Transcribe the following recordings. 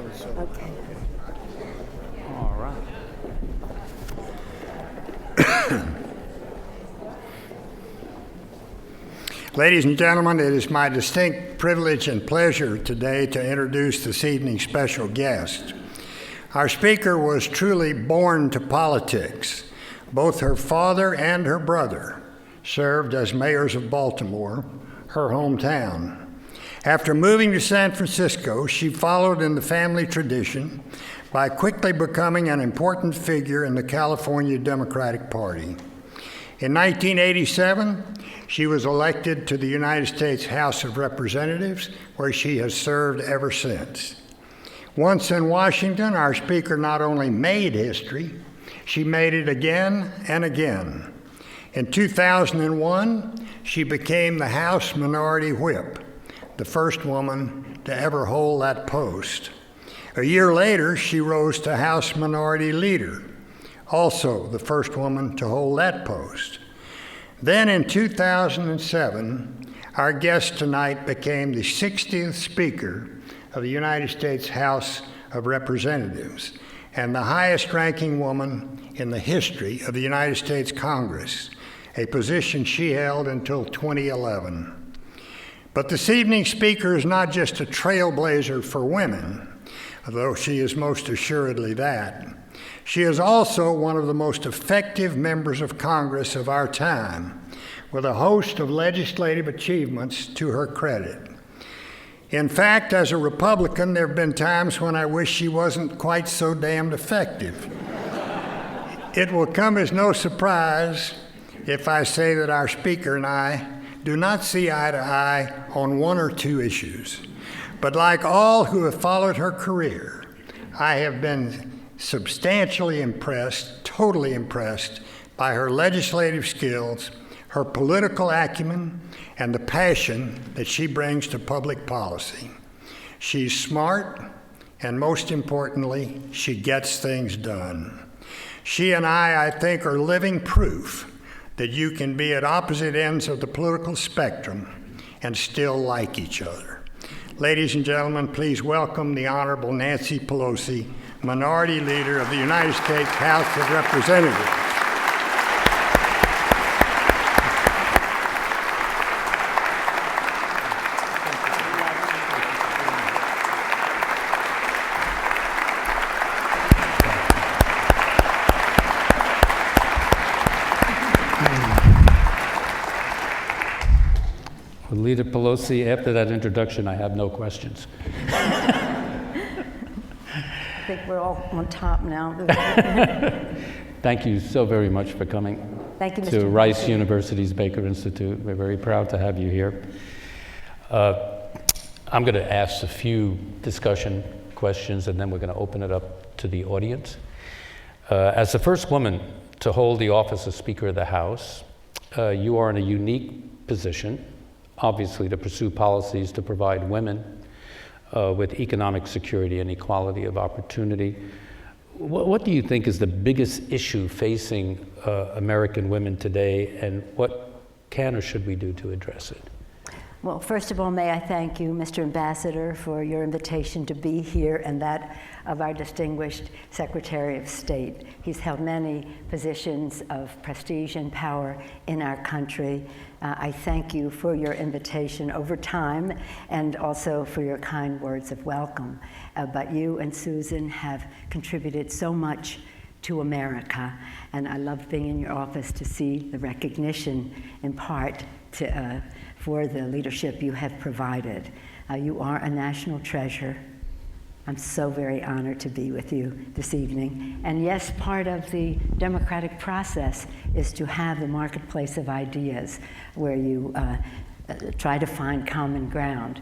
Okay. All right. Ladies and gentlemen, it is my distinct privilege and pleasure today to introduce this evening's special guest. Our speaker was truly born to politics. Both her father and her brother served as mayors of Baltimore, her hometown. After moving to San Francisco, she followed in the family tradition by quickly becoming an important figure in the California Democratic Party. In 1987, she was elected to the United States House of Representatives, where she has served ever since. Once in Washington, our speaker not only made history, she made it again and again. In 2001, she became the House Minority Whip, the first woman to ever hold that post. A year later, she rose to House Minority Leader, also the first woman to hold that post. Then in 2007, our guest tonight became the 60th Speaker of the United States House of Representatives and the highest-ranking woman in the history of the United States Congress, a position she held until 2011. But this evening's speaker is not just a trailblazer for women, although she is most assuredly that. She is also one of the most effective members of Congress of our time, with a host of legislative achievements to her credit. In fact, as a Republican, there have been times when I wish she wasn't quite so damned effective. It will come as no surprise if I say that our speaker and I do not see eye to eye on one or two issues. But like all who have followed her career, I have been substantially impressed, totally impressed by her legislative skills, her political acumen, and the passion that she brings to public policy. She's smart, and most importantly, she gets things done. She and I think, are living proof that you can be at opposite ends of the political spectrum and still like each other. Ladies and gentlemen, please welcome the Honorable Nancy Pelosi, Minority Leader of the United States House of Representatives. Well, Leader Pelosi, after that introduction, I have no questions. I think we're all on top now. Thank you so very much for coming Thank you, Mr. to Rice Pelosi. University's Baker Institute. We're very proud to have you here. I'm going to ask a few discussion questions, and then we're going to open it up to the audience. As the first woman to hold the office of Speaker of the House, you are in a unique position, obviously, to pursue policies to provide women with economic security and equality of opportunity. What do you think is the biggest issue facing American women today, and what can or should we do to address it? Well, first of all, may I thank you, Mr. Ambassador, for your invitation to be here and that of our distinguished Secretary of State. He's held many positions of prestige and power in our country. I thank you for your invitation over time and also for your kind words of welcome. But you and Susan have contributed so much to America, and I love being in your office to see the recognition in part for the leadership you have provided. You are a national treasure. I'm so very honored to be with you this evening. And yes, part of the democratic process is to have the marketplace of ideas where you try to find common ground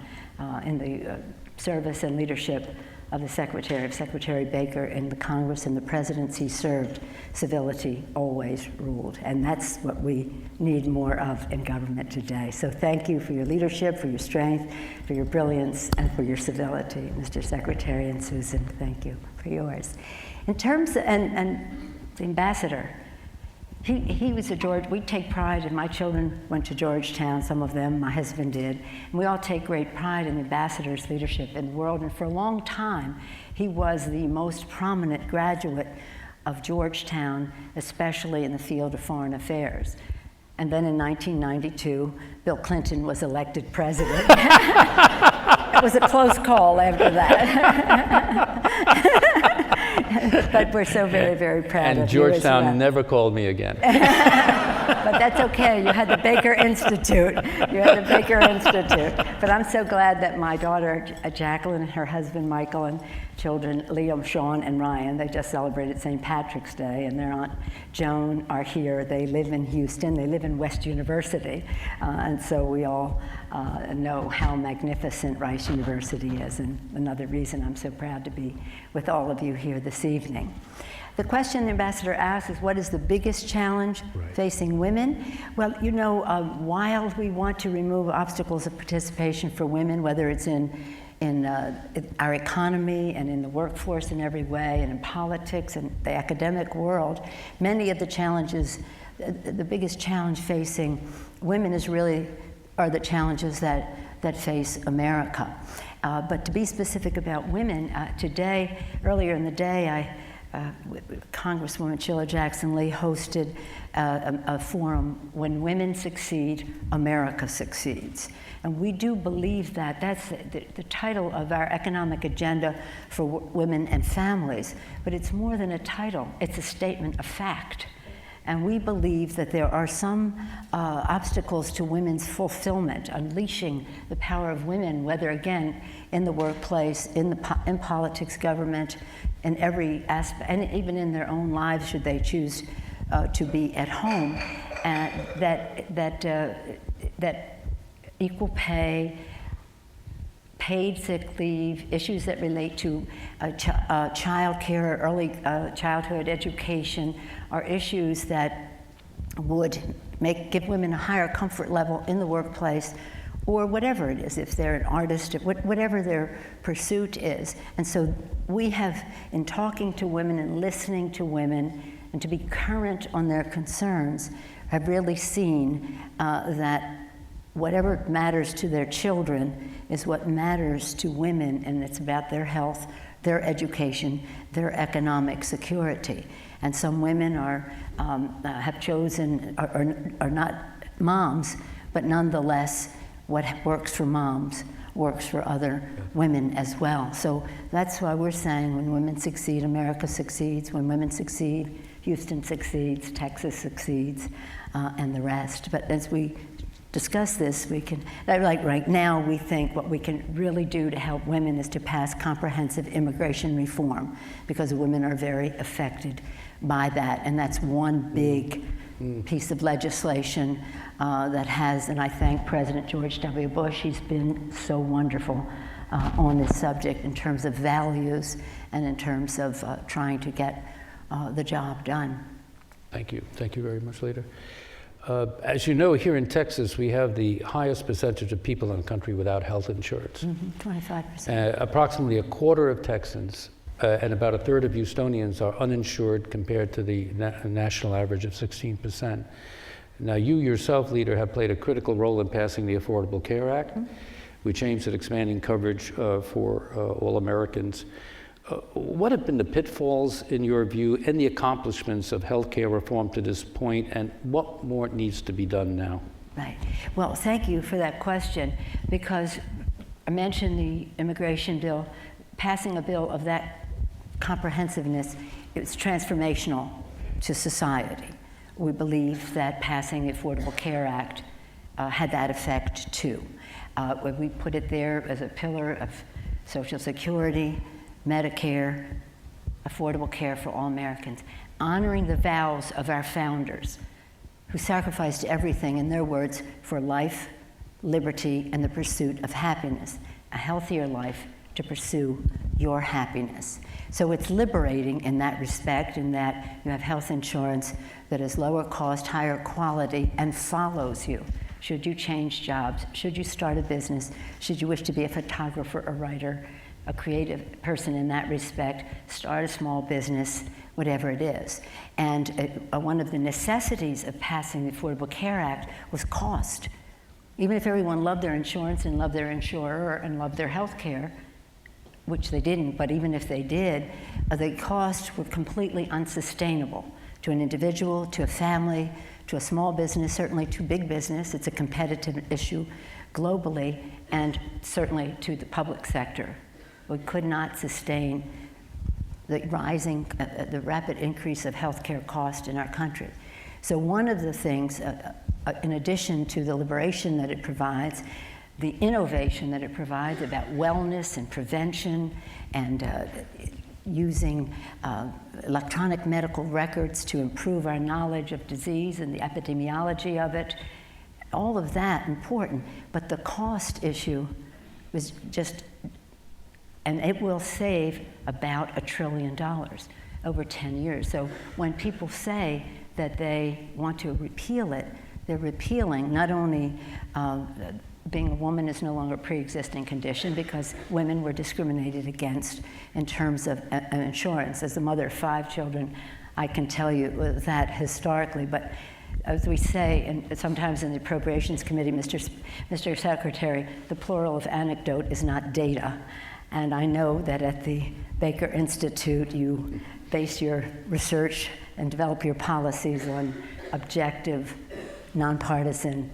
in the service and leadership of the Secretary Baker in the Congress and the presidents he served. Civility always ruled, and that's what we need more of in government today. So thank you for your leadership, for your strength, for your brilliance, and for your civility, Mr. Secretary, and Susan, thank you for yours. In terms of, and the Ambassador, He was we take pride, and my children went to Georgetown, some of them, my husband did, and we all take great pride in the ambassador's leadership in the world, and for a long time, he was the most prominent graduate of Georgetown, especially in the field of foreign affairs. And then in 1992, Bill Clinton was elected president. It was a close call after that. But we're so very, very proud And of you as Georgetown well. never called me again. But that's okay. You had the Baker Institute. You had the Baker Institute. But I'm so glad that my daughter, Jacqueline, and her husband, Michael, and children, Liam, Sean, and Ryan, they just celebrated St. Patrick's Day, and their Aunt Joan are here. They live in Houston. They live in West University. And so we all know how magnificent Rice University is, and another reason I'm so proud to be with all of you here this evening. The question the ambassador asked is, what is the biggest challenge facing women? Well, you know, while we want to remove obstacles of participation for women, whether it's in our economy and in the workforce in every way, and in politics and the academic world, many of the challenges, the biggest challenge facing women are the challenges that face America. But to be specific about women, earlier in the day, Congresswoman Sheila Jackson Lee hosted a forum, When Women Succeed, America Succeeds. And we do believe that that's the title of our economic agenda for women and families. But it's more than a title, it's a statement of fact. And we believe that there are some obstacles to women's fulfillment, unleashing the power of women, whether, again, in the workplace, in politics, government, in every aspect, and even in their own lives, should they choose to be at home, and that equal pay, paid sick leave, issues that relate to child care, early childhood education, are issues that would give women a higher comfort level in the workplace, or whatever it is, if they're an artist, whatever their pursuit is. And so we have, in talking to women and listening to women, and to be current on their concerns, have really seen that whatever matters to their children is what matters to women, and it's about their health, their education, their economic security. And some women have chosen, are not moms, but nonetheless, what works for moms works for other women as well. So that's why we're saying, when women succeed, America succeeds. When women succeed, Houston succeeds, Texas succeeds, and the rest. But as we discuss this, we can, like right now, we think what we can really do to help women is to pass comprehensive immigration reform, because women are very affected by that. And that's one big piece of legislation that has, and I thank President George W. Bush, he's been so wonderful on this subject in terms of values and in terms of trying to get the job done. Thank you. Thank you very much, Leader. As you know, here in Texas, we have the highest percentage of people in the country without health insurance. 25%. Approximately a quarter of Texans and about a third of Houstonians are uninsured compared to the national average of 16%. Now, you yourself, Leader, have played a critical role in passing the Affordable Care Act, which aims at expanding coverage for all Americans. What have been the pitfalls, in your view, and the accomplishments of health care reform to this point, and what more needs to be done now? Right. Well, thank you for that question, because I mentioned the immigration bill. Passing a bill of that comprehensiveness, it's transformational to society. We believe that passing the Affordable Care Act had that effect too. We put it there as a pillar of Social Security, Medicare, affordable care for all Americans, honoring the vows of our founders, who sacrificed everything, in their words, for life, liberty, and the pursuit of happiness, a healthier life to pursue your happiness. So it's liberating in that respect, in that you have health insurance that is lower cost, higher quality, and follows you. Should you change jobs, should you start a business, should you wish to be a photographer, a writer, a creative person in that respect, start a small business, whatever it is. And one of the necessities of passing the Affordable Care Act was cost. Even if everyone loved their insurance and loved their insurer and loved their health care, which they didn't, but even if they did, the costs were completely unsustainable to an individual, to a family, to a small business, certainly to big business. It's a competitive issue globally, and certainly to the public sector. We could not sustain the the rapid increase of healthcare cost in our country. So one of the things, in addition to the liberation that it provides, the innovation that it provides about wellness and prevention and using electronic medical records to improve our knowledge of disease and the epidemiology of it, all of that important, but the cost issue was just, and it will save about $1 trillion over 10 years. So when people say that they want to repeal it, they're repealing not only being a woman is no longer a pre-existing condition, because women were discriminated against in terms of insurance. As the mother of 5 children, I can tell you that historically, but as we say, and sometimes in the Appropriations Committee, Mr. Secretary, the plural of anecdote is not data. And I know that at the Baker Institute, you base your research and develop your policies on objective, nonpartisan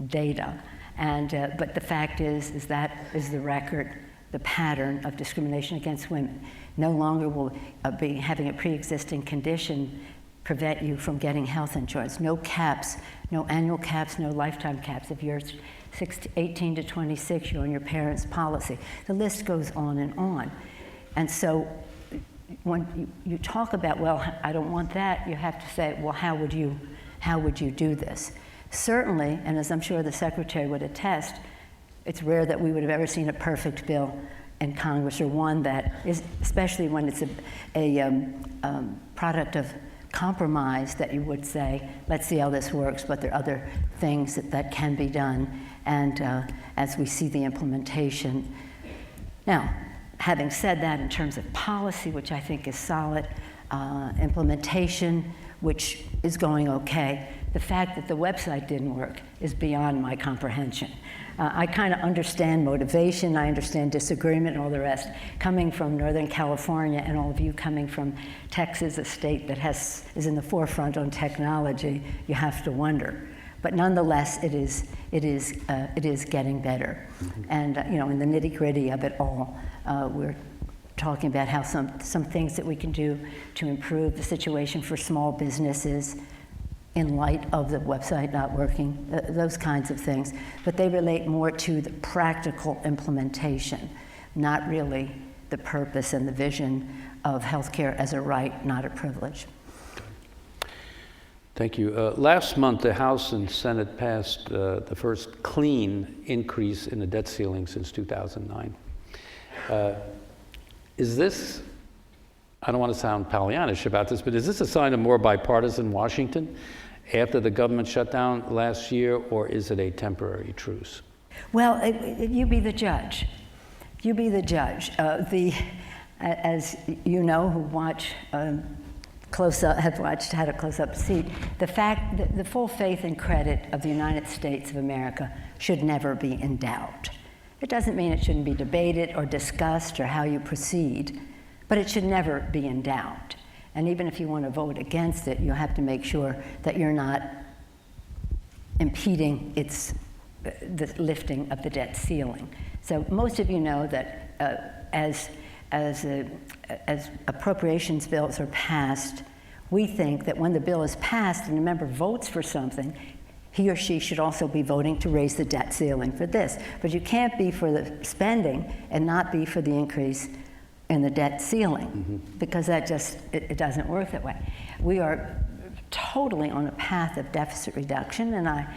data. And, but the fact is that is the record, the pattern of discrimination against women. No longer will having a pre-existing condition prevent you from getting health insurance. No caps, no annual caps, no lifetime caps. If you're 18 to 26, you're on your parents' policy. The list goes on and on. And so when you talk about, well, I don't want that, you have to say, well, how would you do this? Certainly, and as I'm sure the Secretary would attest, it's rare that we would have ever seen a perfect bill in Congress, or one that is, especially when it's a product of compromise, that you would say, let's see how this works, but there are other things that can be done, and as we see the implementation. Now, having said that, in terms of policy, which I think is solid, implementation, which is going okay, the fact that the website didn't work is beyond my comprehension. I kind of understand motivation, I understand disagreement and all the rest. Coming from Northern California, and all of you coming from Texas, a state that is in the forefront on technology, you have to wonder. But nonetheless, it is getting better. Mm-hmm. And in the nitty-gritty of it all, we're talking about how some things that we can do to improve the situation for small businesses in light of the website not working, those kinds of things. But they relate more to the practical implementation, not really the purpose and the vision of healthcare as a right, not a privilege. Thank you. Last month, the House and Senate passed the first clean increase in the debt ceiling since 2009. Is this, I don't want to sound Pollyannish about this, but is this a sign of more bipartisan Washington after the government shutdown last year, or is it a temporary truce? Well, you be the judge. You be the judge. As you know, who watch close-up, had a close-up seat, the fact that the full faith and credit of the United States of America should never be in doubt. It doesn't mean it shouldn't be debated or discussed or how you proceed, but it should never be in doubt. And even if you want to vote against it, you have to make sure that you're not impeding the lifting of the debt ceiling. So most of you know that as appropriations bills are passed, we think that when the bill is passed and a member votes for something, he or she should also be voting to raise the debt ceiling for this. But you can't be for the spending and not be for the increase in the debt ceiling, mm-hmm. because that just, it doesn't work that way. We are totally on a path of deficit reduction, and I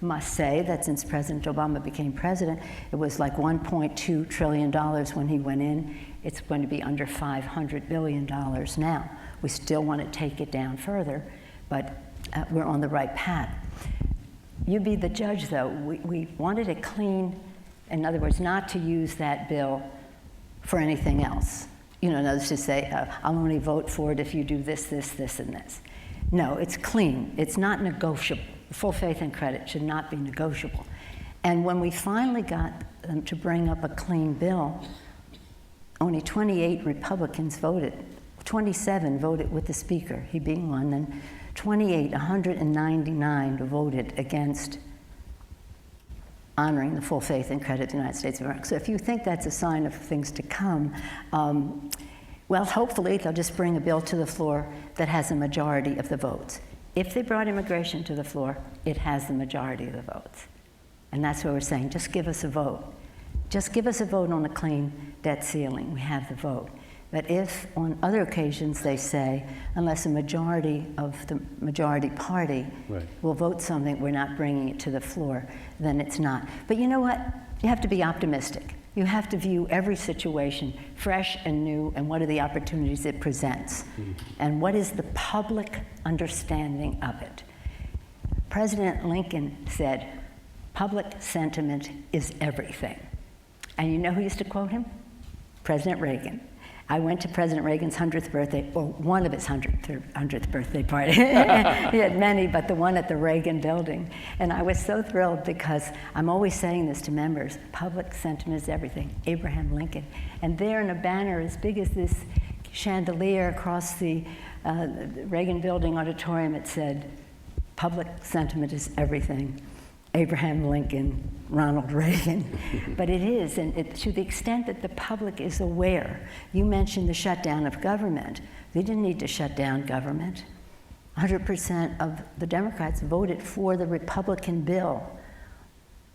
must say that since President Obama became president, it was like $1.2 trillion when he went in. It's going to be under $500 billion now. We still want to take it down further, but we're on the right path. You be the judge, though. We wanted it clean, in other words, not to use that bill for anything else. those just say, I'll only vote for it if you do this, this, this, and this. No, it's clean. It's not negotiable. Full faith and credit should not be negotiable. And when we finally got them to bring up a clean bill, only 28 Republicans voted. 27 voted with the Speaker, he being one, and 199 voted against honoring the full faith and credit of the United States of America. So if you think that's a sign of things to come, well, hopefully they'll just bring a bill to the floor that has a majority of the votes. If they brought immigration to the floor, it has the majority of the votes. And that's what we're saying, just give us a vote. Just give us a vote on the clean debt ceiling, we have the vote. But if on other occasions they say, unless a majority of the majority party will vote something, we're not bringing it to the floor, then it's not. But you know what? You have to be optimistic. You have to view every situation fresh and new, and what are the opportunities it presents, and what is the public understanding of it. President Lincoln said, public sentiment is everything. And you know who used to quote him? President Reagan. I went to President Reagan's 100th birthday, or one of his 100th birthday party. He had many, but the one at the Reagan building. And I was so thrilled because I'm always saying this to members, public sentiment is everything, Abraham Lincoln. And there in a banner as big as this chandelier across the Reagan building auditorium, it said, public sentiment is everything, Abraham Lincoln, Ronald Reagan. But it is, and to the extent that the public is aware. You mentioned the shutdown of government. They didn't need to shut down government. 100% of the Democrats voted for the Republican bill,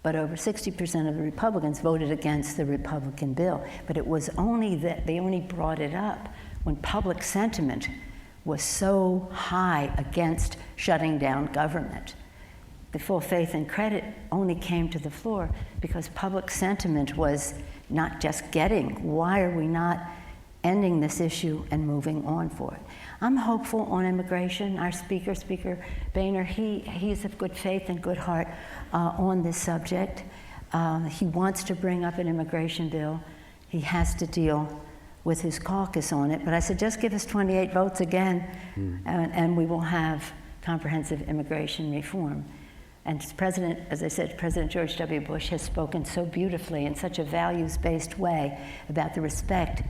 but over 60% of the Republicans voted against the Republican bill. But it was only that they only brought it up when public sentiment was so high against shutting down government. The full faith and credit only came to the floor because public sentiment was not just getting, why are we not ending this issue and moving on for it? I'm hopeful on immigration. Our Speaker Boehner, he's of good faith and good heart on this subject. He wants to bring up an immigration bill. He has to deal with his caucus on it. But I said, just give us 28 votes again, and we will have comprehensive immigration reform. And President, as I said, President George W. Bush has spoken so beautifully in such a values-based way about the respect,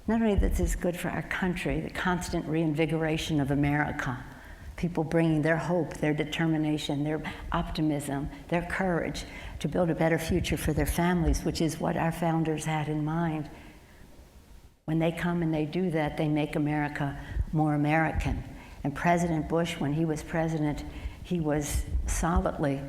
not only that this is good for our country, the constant reinvigoration of America, people bringing their hope, their determination, their optimism, their courage to build a better future for their families, which is what our founders had in mind. When they come and they do that, they make America more American. And President Bush, when he was president, he was solidly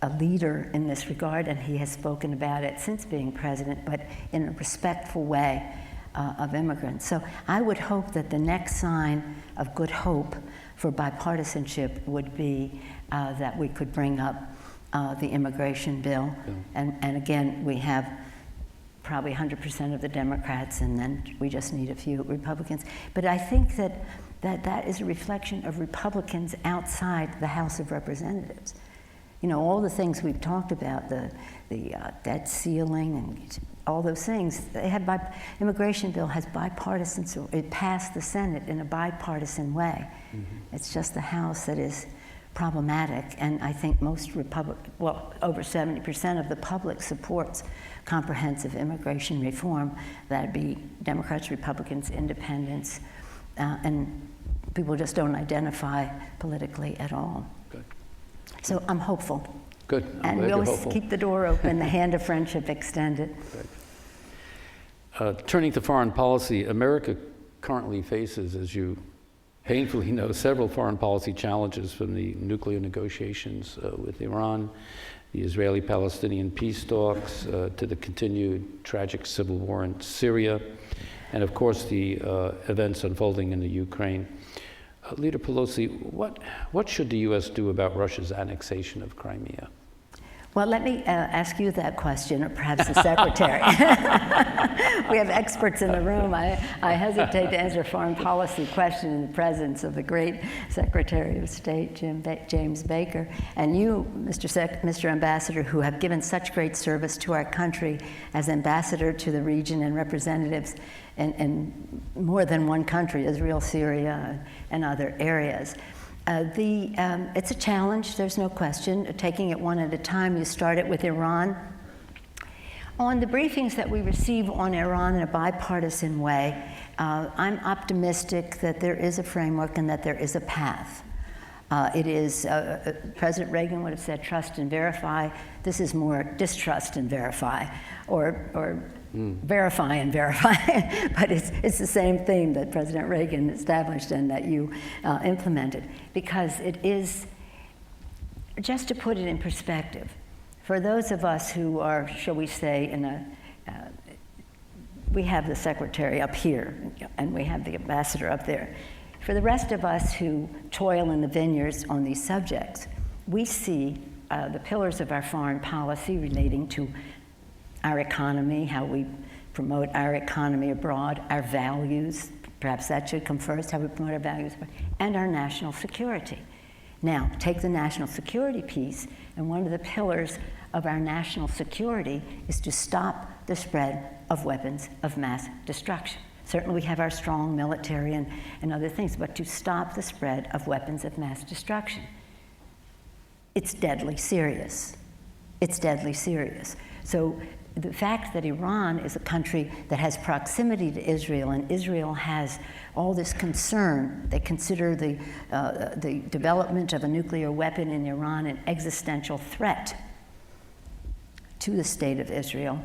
a leader in this regard, and he has spoken about it since being president, but in a respectful way of immigrants. So I would hope that the next sign of good hope for bipartisanship would be that we could bring up the immigration bill. And again, we have probably 100% of the Democrats, and then we just need a few Republicans. But I think that is a reflection of Republicans outside the House of Representatives. You know, all the things we've talked about, the debt ceiling and all those things, immigration bill has bipartisan, so it passed the Senate in a bipartisan way. It's just the House that is problematic, and I think most over 70% of the public supports comprehensive immigration reform. That'd be Democrats, Republicans, Independents, and people just don't identify politically at all. Good. So I'm hopeful. Good. And we always keep the door open, the hand of friendship extended. Turning to foreign policy, America currently faces, as you painfully know, several foreign policy challenges, from the nuclear negotiations with Iran, the Israeli-Palestinian peace talks, to the continued tragic civil war in Syria, and of course the events unfolding in the Ukraine. Leader Pelosi, what should the U.S. do about Russia's annexation of Crimea? Well, let me ask you that question, or perhaps the secretary. We have experts in the room. I hesitate to answer a foreign policy question in the presence of the great Secretary of State, James Baker. And you, Mr. Ambassador, who have given such great service to our country as ambassador to the region and representatives in more than one country, Israel, Syria, and other areas. It's a challenge, there's no question, taking it one at a time. You start it with Iran. On the briefings that we receive on Iran in a bipartisan way, I'm optimistic that there is a framework and that there is a path. It is, President Reagan would have said trust and verify. This is more distrust and verify, or verify and verify, but it's the same theme that President Reagan established and that you implemented, because it is, just to put it in perspective, for those of us who are, shall we say, we have the secretary up here and we have the ambassador up there. For the rest of us who toil in the vineyards on these subjects, we see the pillars of our foreign policy relating to our economy, how we promote our economy abroad, our values, perhaps that should come first, how we promote our values, and our national security. Now, take the national security piece, and one of the pillars of our national security is to stop the spread of weapons of mass destruction. Certainly we have our strong military and other things, but to stop the spread of weapons of mass destruction. It's deadly serious. It's deadly serious. So the fact that Iran is a country that has proximity to Israel, and Israel has all this concern, they consider the development of a nuclear weapon in Iran an existential threat to the state of Israel,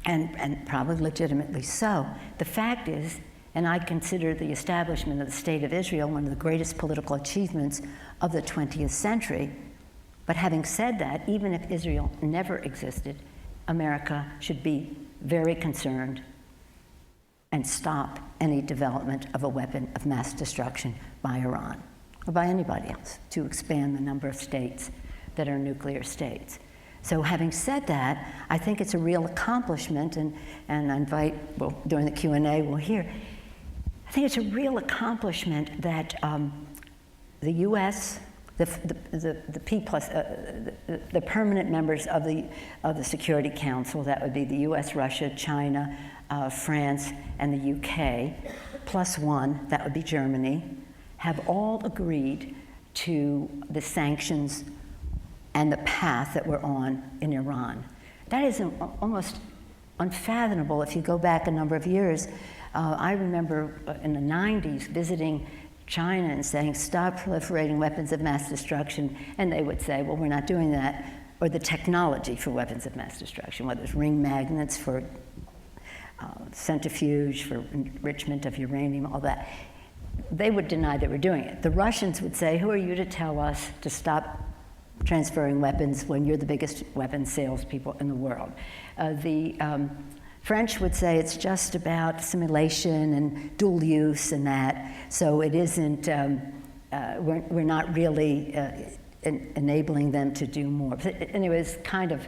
and probably legitimately so. The fact is, and I consider the establishment of the state of Israel one of the greatest political achievements of the 20th century, but having said that, even if Israel never existed, America should be very concerned and stop any development of a weapon of mass destruction by Iran or by anybody else to expand the number of states that are nuclear states. So having said that, I think it's a real accomplishment, and I invite, well, during the Q&A we'll hear, I think it's a real accomplishment that the U.S., the permanent members of the Security Council, that would be the U.S., Russia, China, France, and the U.K., plus one, that would be Germany, have all agreed to the sanctions and the path that we're on in Iran. That is almost unfathomable if you go back a number of years. I remember in the 90s visiting China and saying, stop proliferating weapons of mass destruction, and they would say, well, we're not doing that, or the technology for weapons of mass destruction, whether it's ring magnets for centrifuge, for enrichment of uranium, all that. They would deny they were doing it. The Russians would say, who are you to tell us to stop transferring weapons when you're the biggest weapons salespeople in the world? The French would say it's just about simulation and dual use and that, so it isn't, we're not really enabling them to do more. But anyway, it's kind of,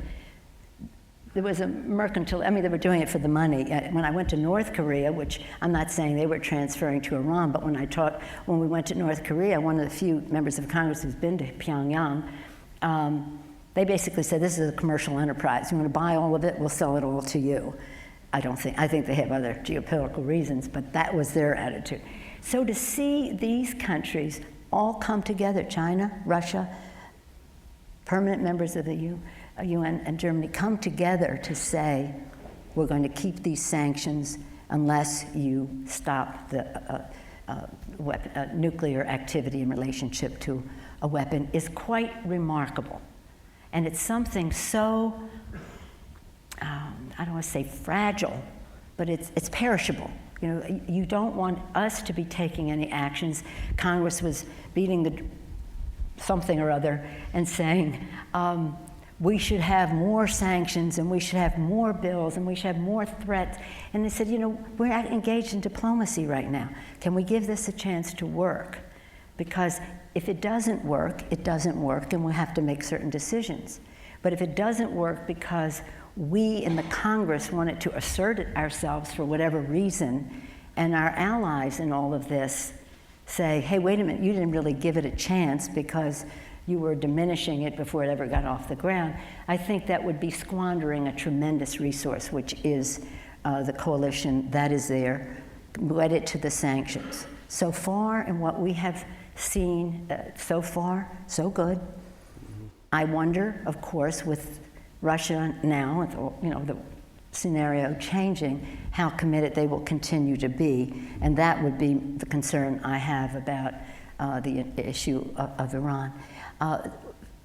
there was a mercantile, I mean, they were doing it for the money. When I went to North Korea, which I'm not saying they were transferring to Iran, but when we went to North Korea, one of the few members of Congress who's been to Pyongyang, they basically said, this is a commercial enterprise. You want to buy all of it, we'll sell it all to you. I think they have other geopolitical reasons, but that was their attitude. So to see these countries all come together, China, Russia, permanent members of the UN and Germany, come together to say, we're going to keep these sanctions unless you stop the nuclear activity in relationship to a weapon, is quite remarkable. And it's something so, I don't want to say fragile, but it's perishable. You know, you don't want us to be taking any actions. Congress was beating something or other and saying, we should have more sanctions and we should have more bills and we should have more threats. And they said, you know, we're not engaged in diplomacy right now. Can we give this a chance to work? Because if it doesn't work, it doesn't work, and we'll have to make certain decisions. But if it doesn't work because we in the Congress wanted to assert it ourselves for whatever reason, and our allies in all of this say, hey, wait a minute, you didn't really give it a chance because you were diminishing it before it ever got off the ground, I think that would be squandering a tremendous resource, which is the coalition that is there, wedded to the sanctions. So far, in what we have seen, so far, so good. I wonder, of course, with Russia now, with, the scenario changing, how committed they will continue to be, and that would be the concern I have about the issue of Iran.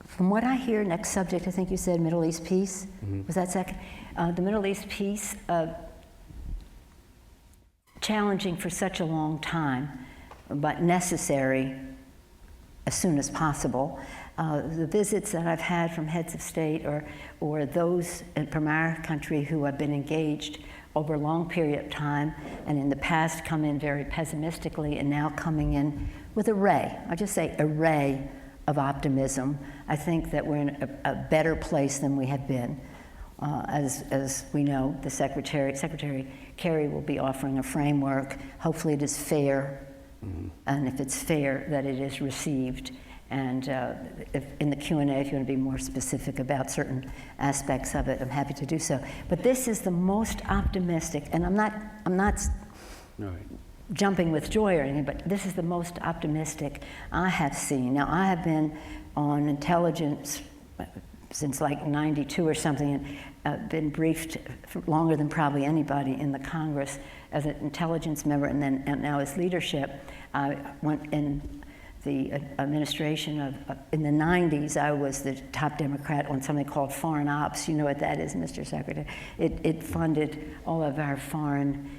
From what I hear, next subject, I think you said Middle East peace. Was that second? The Middle East peace, challenging for such a long time, but necessary as soon as possible. The visits that I've had from heads of state or those from our country who have been engaged over a long period of time and in the past come in very pessimistically and now coming in with I'll just say array of optimism. I think that we're in a better place than we have been. As we know, the Secretary Kerry will be offering a framework. Hopefully it is fair, and if it's fair, that it is received. And if in the Q&A, if you want to be more specific about certain aspects of it, I'm happy to do so. But this is the most optimistic, and I'm not jumping with joy or anything, but this is the most optimistic I have seen. Now, I have been on intelligence since like 92 or something, and been briefed for longer than probably anybody in the Congress as an intelligence member, and now as leadership. I went in the administration in the 90s, I was the top Democrat on something called Foreign Ops. You know what that is, Mr. Secretary. It funded all of our foreign,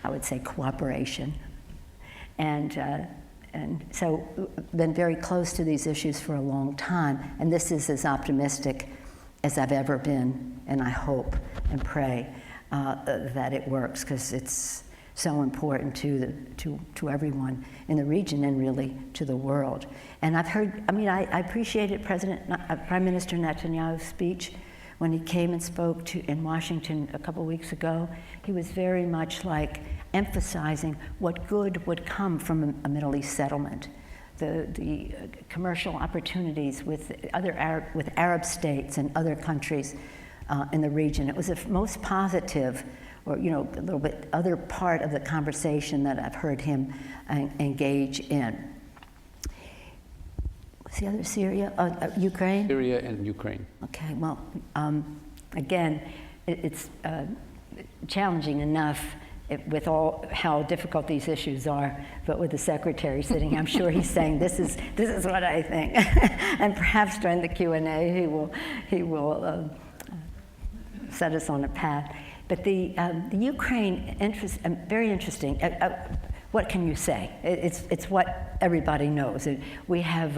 I would say, cooperation. And so been very close to these issues for a long time, and this is as optimistic as I've ever been, and I hope and pray that it works, because it's so important to everyone in the region and really to the world. And I've heard, I appreciated Prime Minister Netanyahu's speech when he came and spoke in Washington a couple weeks ago. He was very much like emphasizing what good would come from a Middle East settlement, the commercial opportunities with Arab states and other countries in the region. It was the most positive, or a little bit other part of the conversation that I've heard him engage in. What's the other? Syria, Ukraine? Syria and Ukraine. Okay, well, again, it's challenging enough with all how difficult these issues are, but with the secretary sitting here, I'm sure he's saying, this is what I think. And perhaps during the Q&A, he will set us on a path. But the Ukraine interest, very interesting. What can you say? It's what everybody knows. We have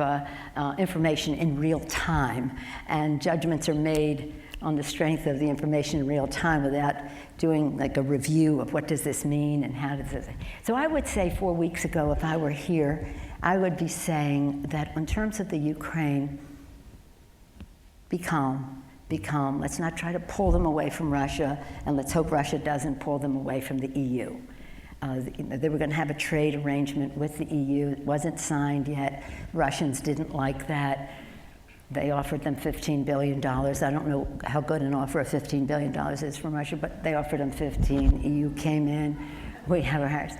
information in real time, and judgments are made on the strength of the information in real time without doing like a review of what does this mean and how does this. So I would say 4 weeks ago, if I were here, I would be saying that in terms of the Ukraine, be calm. Be calm. Let's not try to pull them away from Russia, and let's hope Russia doesn't pull them away from the EU. They were going to have a trade arrangement with the EU. It wasn't signed yet. Russians didn't like that. They offered them $15 billion. I don't know how good an offer of $15 billion is from Russia, but they offered them 15. EU came in. We have our hearts.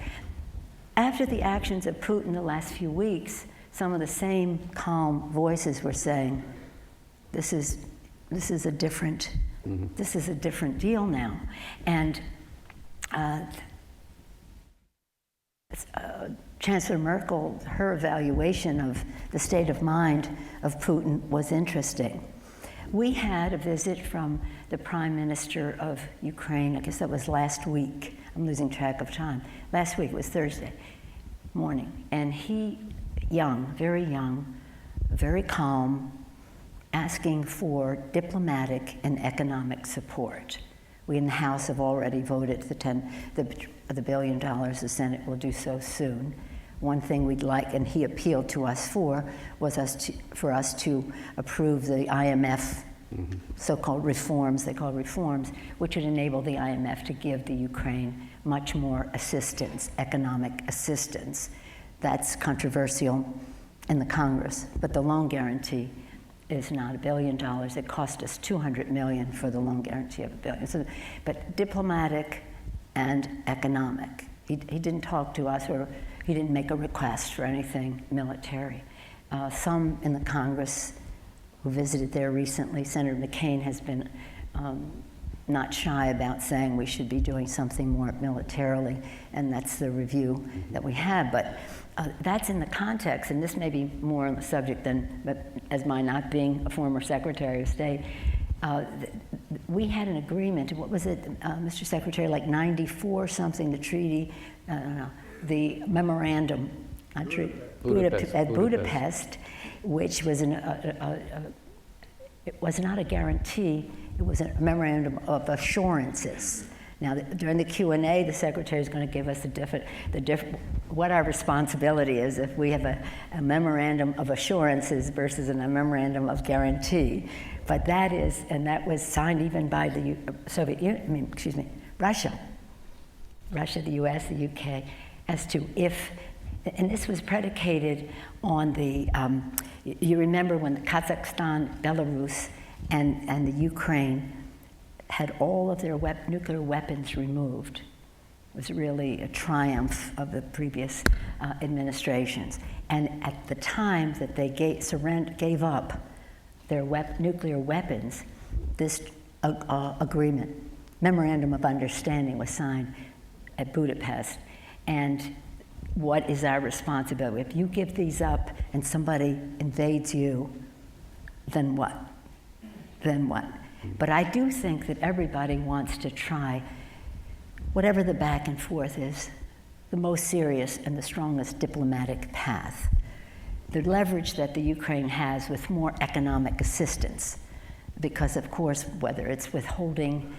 After the actions of Putin the last few weeks, some of the same calm voices were saying, this is a different deal now. And Chancellor Merkel, her evaluation of the state of mind of Putin was interesting. We had a visit from the Prime Minister of Ukraine, I guess that was last week. I'm losing track of time. Last week, it was Thursday morning. And he, very calm, asking for diplomatic and economic support. We in the House have already voted the $1 billion. The Senate will do so soon. One thing we'd like, and he appealed to us for, was for us to approve the IMF so-called reforms, they call reforms, which would enable the IMF to give the Ukraine much more assistance, economic assistance. That's controversial in the Congress, but the loan guarantee is not $1 billion. It cost us $200 million for the loan guarantee of $1 billion. So, but diplomatic and economic. He didn't talk to us, or he didn't make a request for anything military. Some in the Congress who visited there recently, Senator McCain has been not shy about saying we should be doing something more militarily, and that's the review that we have. But that's in the context, and this may be more on the subject than, but as my not being a former Secretary of State, we had an agreement, what was it, Mr. Secretary, like 94 something, the treaty, the memorandum on Budapest, which was it was not a guarantee, it was a memorandum of assurances. Now, during the Q&A, the Secretary is going to give us what our responsibility is if we have a memorandum of assurances versus a memorandum of guarantee. But that is, and that was signed even by the Russia, the US, the UK, as to if, and this was predicated on the, you remember when Kazakhstan, Belarus, and the Ukraine had all of their nuclear weapons removed. It was really a triumph of the previous administrations. And at the time that they gave up their nuclear weapons, this agreement, memorandum of understanding, was signed at Budapest. And what is our responsibility? If you give these up and somebody invades you, then what? Then what? But I do think that everybody wants to try, whatever the back and forth is, the most serious and the strongest diplomatic path. The leverage that the Ukraine has with more economic assistance, because of course, whether it's withholding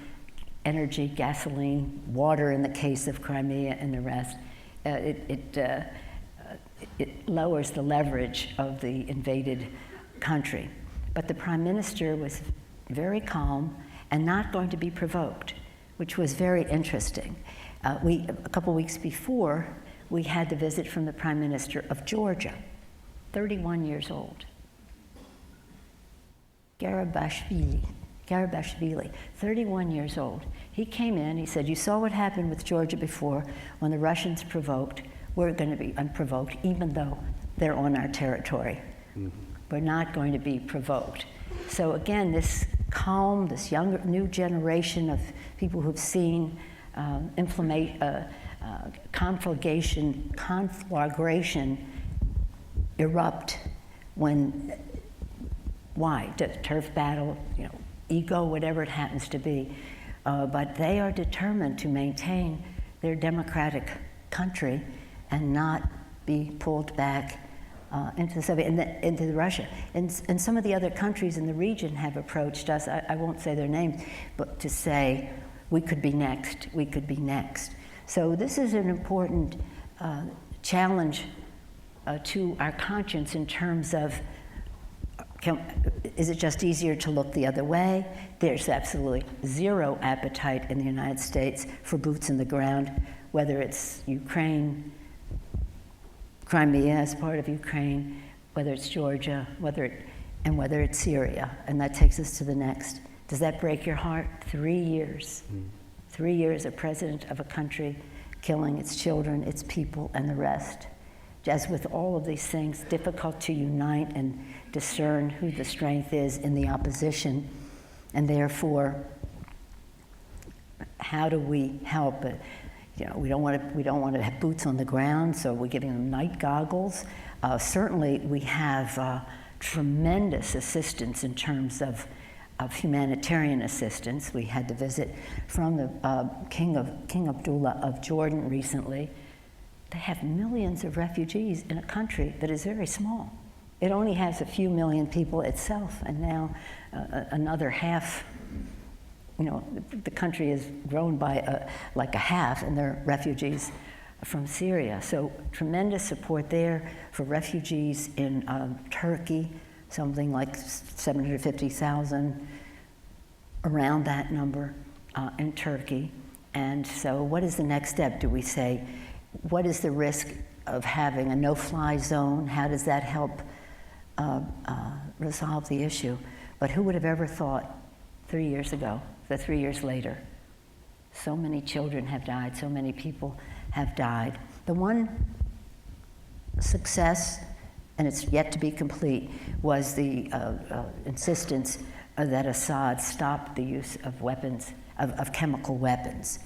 energy, gasoline, water in the case of Crimea and the rest, it lowers the leverage of the invaded country. But the Prime Minister was very calm and not going to be provoked, which was very interesting. A couple weeks before, we had the visit from the Prime Minister of Georgia, 31 years old. Garibashvili, 31 years old. He came in, he said, you saw what happened with Georgia before. When the Russians provoked, we're going to be unprovoked, even though they're on our territory. We're not going to be provoked. So again, this calm, this younger, new generation of people who've seen conflagration erupt when, why? Turf battle, ego, whatever it happens to be. But they are determined to maintain their democratic country and not be pulled back into the Soviet, into Russia. And some of the other countries in the region have approached us, I won't say their names, but to say, we could be next, we could be next. So this is an important challenge to our conscience in terms of, is it just easier to look the other way? There's absolutely zero appetite in the United States for boots in the ground, whether it's Ukraine, Crimea as part of Ukraine, whether it's Georgia, whether it's Syria. And that takes us to the next. Does that break your heart? 3 years. 3 years, a president of a country killing its children, its people, and the rest. As with all of these things, difficult to unite and discern who the strength is in the opposition. And therefore, how do we help? We don't want to have boots on the ground, so we're giving them night goggles. Certainly, we have tremendous assistance in terms of humanitarian assistance. We had the visit from the King Abdullah of Jordan recently. They have millions of refugees in a country that is very small. It only has a few million people itself, and now another half. The country has grown by like a half, and they're refugees from Syria. So tremendous support there for refugees in Turkey, something like 750,000, around that number in Turkey. And so what is the next step? Do we say, what is the risk of having a no-fly zone? How does that help resolve the issue? But who would have ever thought 3 years ago, that 3 years later, so many children have died, so many people have died. The one success, and it's yet to be complete, was the insistence that Assad stop the use of weapons, of chemical weapons.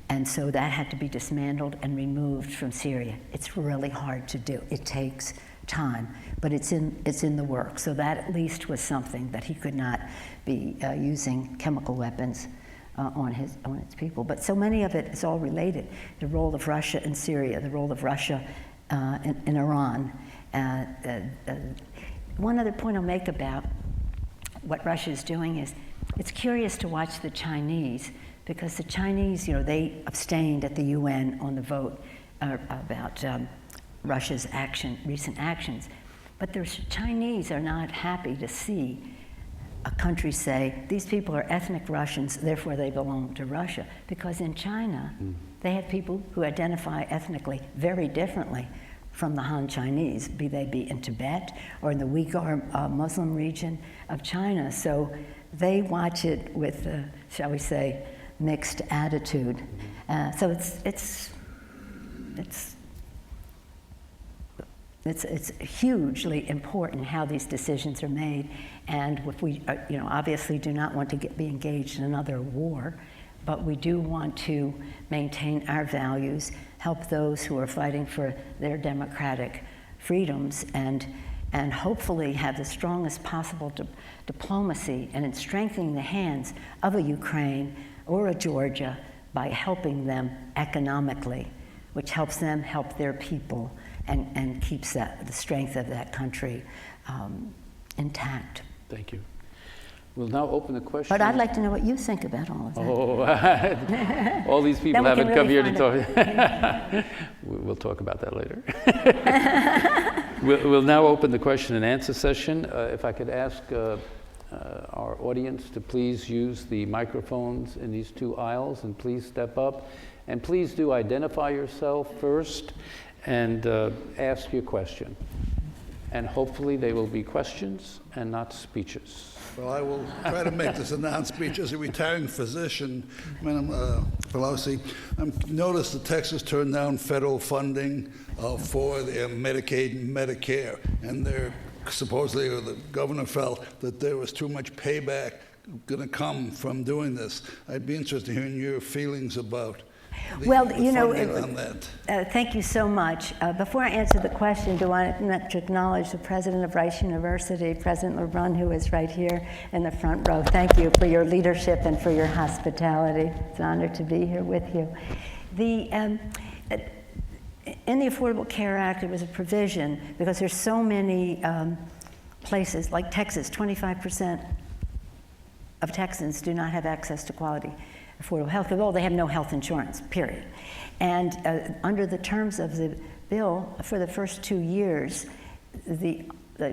And so that had to be dismantled and removed from Syria. It's really hard to do. It takes time, but it's in the works. So that at least was something, that he could not be using chemical weapons on his people. But so many of it is all related. The role of Russia in Syria, the role of Russia in Iran. One other point I'll make about what Russia is doing is, it's curious to watch the Chinese, because the Chinese, they abstained at the UN on the vote about Russia's recent actions. But the Chinese are not happy to see a country say, these people are ethnic Russians, therefore they belong to Russia. Because in China, they have people who identify ethnically very differently from the Han Chinese, be they in Tibet or in the Uyghur Muslim region of China. So they watch it with, shall we say, mixed attitude. So it's hugely important how these decisions are made, and if we, obviously do not want to be engaged in another war, but we do want to maintain our values, help those who are fighting for their democratic freedoms, and hopefully have the strongest possible diplomacy and in strengthening the hands of a Ukraine or a Georgia by helping them economically, which helps them help their people and keeps the strength of that country intact. Thank you. We'll now open the question. But I'd like to know what you think about all of that. Oh, all these people haven't come here to talk. We'll talk about that later. We'll now open the question and answer session. If I could ask our audience to please use the microphones in these two aisles, and please step up. And please do identify yourself first and ask your question. And hopefully they will be questions and not speeches. Well, I will try to make this a non-speech. As a retiring physician, Madam Pelosi, noticed that Texas turned down federal funding for the Medicaid and Medicare, and supposedly, or the governor felt that there was too much payback going to come from doing this. I'd be interested in hearing your feelings about funding on that. Thank you so much. Before I answer the question, do I want to acknowledge the president of Rice University, President LeBrun, who is right here in the front row. Thank you for your leadership and for your hospitality. It's an honor to be here with you. In the Affordable Care Act, there was a provision, because there's so many places, like Texas, 25% of Texans do not have access to quality affordable health care. Well, they have no health insurance, period. And under the terms of the bill, for the first 2 years, the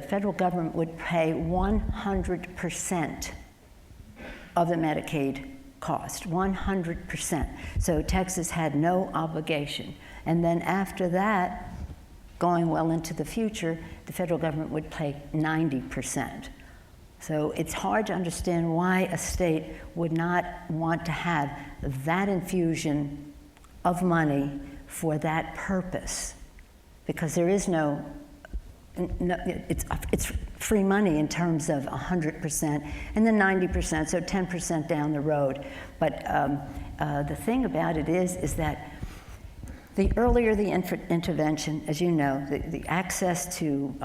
federal government would pay 100% of the Medicaid cost, 100%. So Texas had no obligation. And then after that, going well into the future, the federal government would pay 90%. So it's hard to understand why a state would not want to have that infusion of money for that purpose, because there is it's free money in terms of 100% and then 90%, so 10% down the road. But the thing about it is that the earlier the intervention, as you know, the access to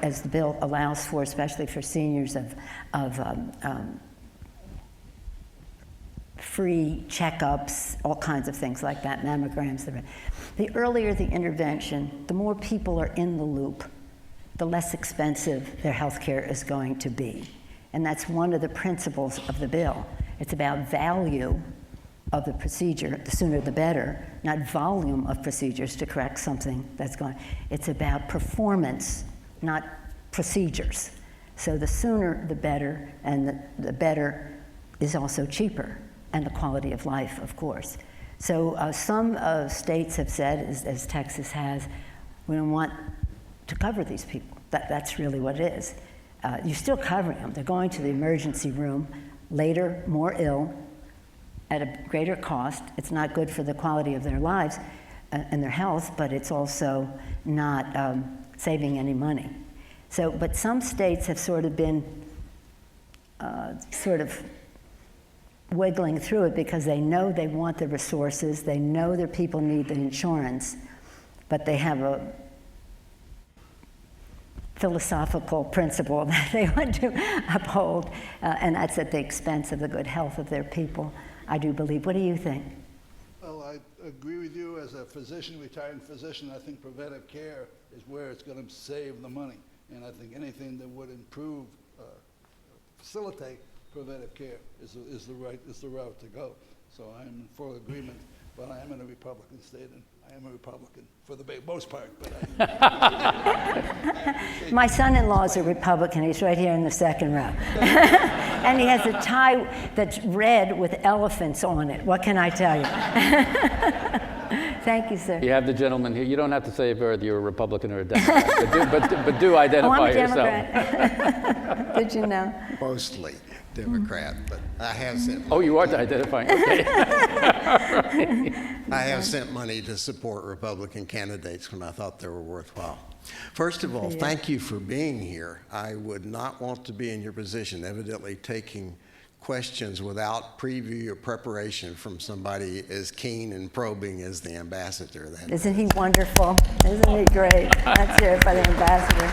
as the bill allows for, especially for seniors, of free checkups, all kinds of things like that, mammograms. The earlier the intervention, the more people are in the loop, the less expensive their health care is going to be. And that's one of the principles of the bill. It's about value of the procedure, the sooner the better, not volume of procedures to correct something that's going. It's about performance, not procedures. So the sooner the better, and the better is also cheaper, and the quality of life, of course. So some states have said, as Texas has, we don't want to cover these people. That's really what it is. You're still covering them. They're going to the emergency room later, more ill, at a greater cost. It's not good for the quality of their lives and their health, but it's also not saving any money. So, but some states have sort of been wiggling through it because they know they want the resources, they know their people need the insurance, but they have a philosophical principle that they want to uphold, and that's at the expense of the good health of their people, I do believe. What do you think? Well, I agree with you. As a physician, retiring physician, I think preventive care is where it's going to save the money. And I think anything that would improve, facilitate preventive care is the route to go. So I'm in full agreement, but I am in a Republican state, and I am a Republican for the most part. But my son-in-law is a Republican. He's right here in the second row. And he has a tie that's red with elephants on it. What can I tell you? Thank you, sir. You have the gentleman here. You don't have to say whether you're a Republican or a Democrat, but do identify yourself. Democrat. Did you know? Mostly Democrat, but I have sent. Oh, you are identifying. Okay. I have sent money to support Republican candidates when I thought they were worthwhile. First of all, thank you for being here. I would not want to be in your position, evidently taking questions without preview or preparation from somebody as keen and probing as the ambassador. Isn't he wonderful? Isn't he great? Let's hear it for the ambassador.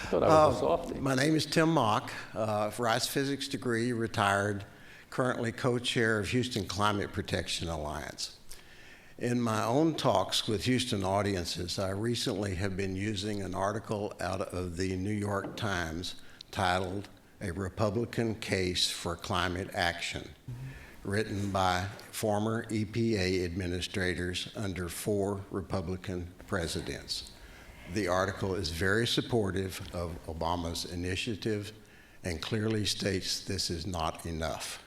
Thought I was a softie. My name is Tim Mock, Rice Physics degree, retired, currently co-chair of Houston Climate Protection Alliance. In my own talks with Houston audiences, I recently have been using an article out of the New York Times titled "A Republican Case for Climate Action," written by former EPA administrators under 4 Republican presidents. The article is very supportive of Obama's initiative and clearly states this is not enough.